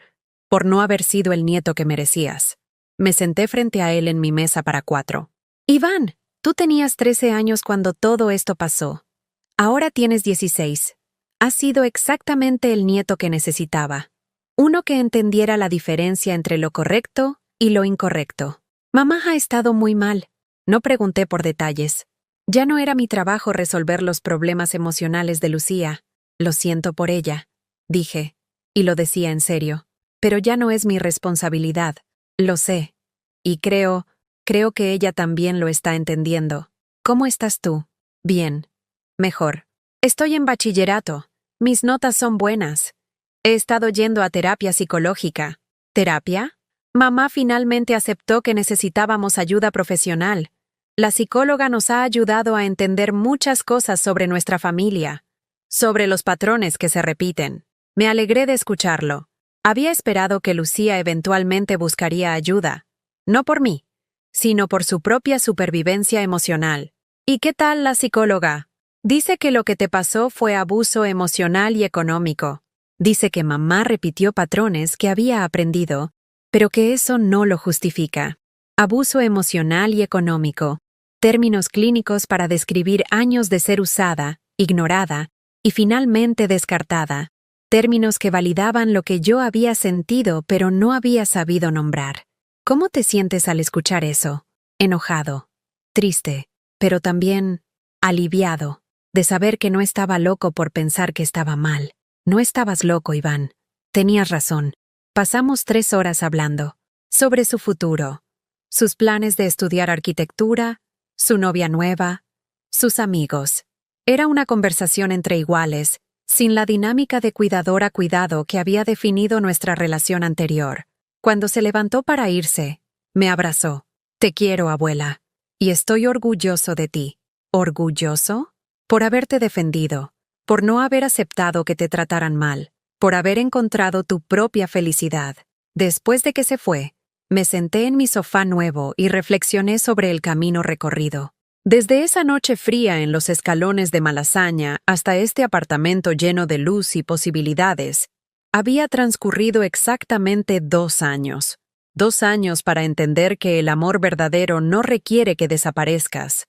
no haber sido el nieto que merecías». Me senté frente a él en mi mesa para 4. «Iván, tú tenías 13 años cuando todo esto pasó. Ahora tienes 16. Has sido exactamente el nieto que necesitaba. Uno que entendiera la diferencia entre lo correcto y lo incorrecto. Mamá ha estado muy mal. No pregunté por detalles. Ya no era mi trabajo resolver los problemas emocionales de Lucía. Lo siento por ella, dije, y lo decía en serio. Pero ya no es mi responsabilidad. Lo sé. Y creo que ella también lo está entendiendo. ¿Cómo estás tú? Bien. Mejor. Estoy en bachillerato. Mis notas son buenas. He estado yendo a terapia psicológica. ¿Terapia? Mamá finalmente aceptó que necesitábamos ayuda profesional. La psicóloga nos ha ayudado a entender muchas cosas sobre nuestra familia, sobre los patrones que se repiten. Me alegré de escucharlo. Había esperado que Lucía eventualmente buscaría ayuda, no por mí, sino por su propia supervivencia emocional. ¿Y qué tal la psicóloga? Dice que lo que te pasó fue abuso emocional y económico. Dice que mamá repitió patrones que había aprendido, pero que eso no lo justifica. Abuso emocional y económico. Términos clínicos para describir años de ser usada, ignorada y finalmente descartada. Términos que validaban lo que yo había sentido pero no había sabido nombrar. ¿Cómo te sientes al escuchar eso? Enojado, triste, pero también aliviado, de saber que no estaba loco por pensar que estaba mal. No estabas loco, Iván. Tenías razón. Pasamos 3 horas hablando sobre su futuro, sus planes de estudiar arquitectura, su novia nueva, sus amigos. Era una conversación entre iguales, sin la dinámica de cuidador a cuidado que había definido nuestra relación anterior. Cuando se levantó para irse, me abrazó. Te quiero, abuela, y estoy orgulloso de ti. ¿Orgulloso? Por haberte defendido, por no haber aceptado que te trataran mal, por haber encontrado tu propia felicidad. Después de que se fue, me senté en mi sofá nuevo y reflexioné sobre el camino recorrido. Desde esa noche fría en los escalones de Malasaña hasta este apartamento lleno de luz y posibilidades, había transcurrido exactamente 2 años. 2 años para entender que el amor verdadero no requiere que desaparezcas.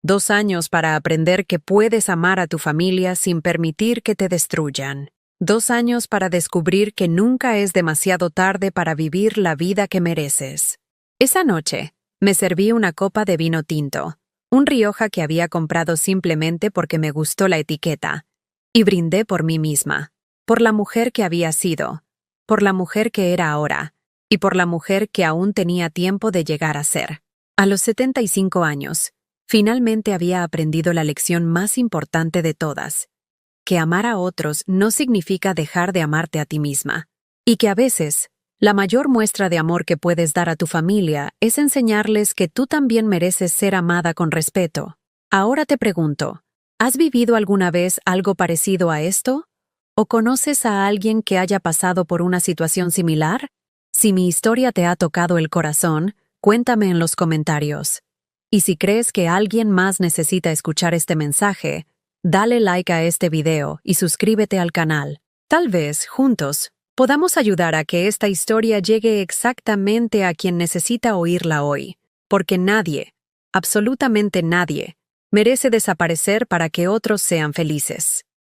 2 años para aprender que puedes amar a tu familia sin permitir que te destruyan. 2 años para descubrir que nunca es demasiado tarde para vivir la vida que mereces. Esa noche, me serví una copa de vino tinto, un Rioja que había comprado simplemente porque me gustó la etiqueta, y brindé por mí misma, por la mujer que había sido, por la mujer que era ahora, y por la mujer que aún tenía tiempo de llegar a ser. A los 75 años, finalmente había aprendido la lección más importante de todas, que amar a otros no significa dejar de amarte a ti misma, y que a veces, la mayor muestra de amor que puedes dar a tu familia es enseñarles que tú también mereces ser amada con respeto. Ahora te pregunto, ¿has vivido alguna vez algo parecido a esto? ¿O conoces a alguien que haya pasado por una situación similar? Si mi historia te ha tocado el corazón, cuéntame en los comentarios. Y si crees que alguien más necesita escuchar este mensaje, dale like a este video y suscríbete al canal. Tal vez, juntos, podamos ayudar a que esta historia llegue exactamente a quien necesita oírla hoy, porque nadie, absolutamente nadie, merece desaparecer para que otros sean felices.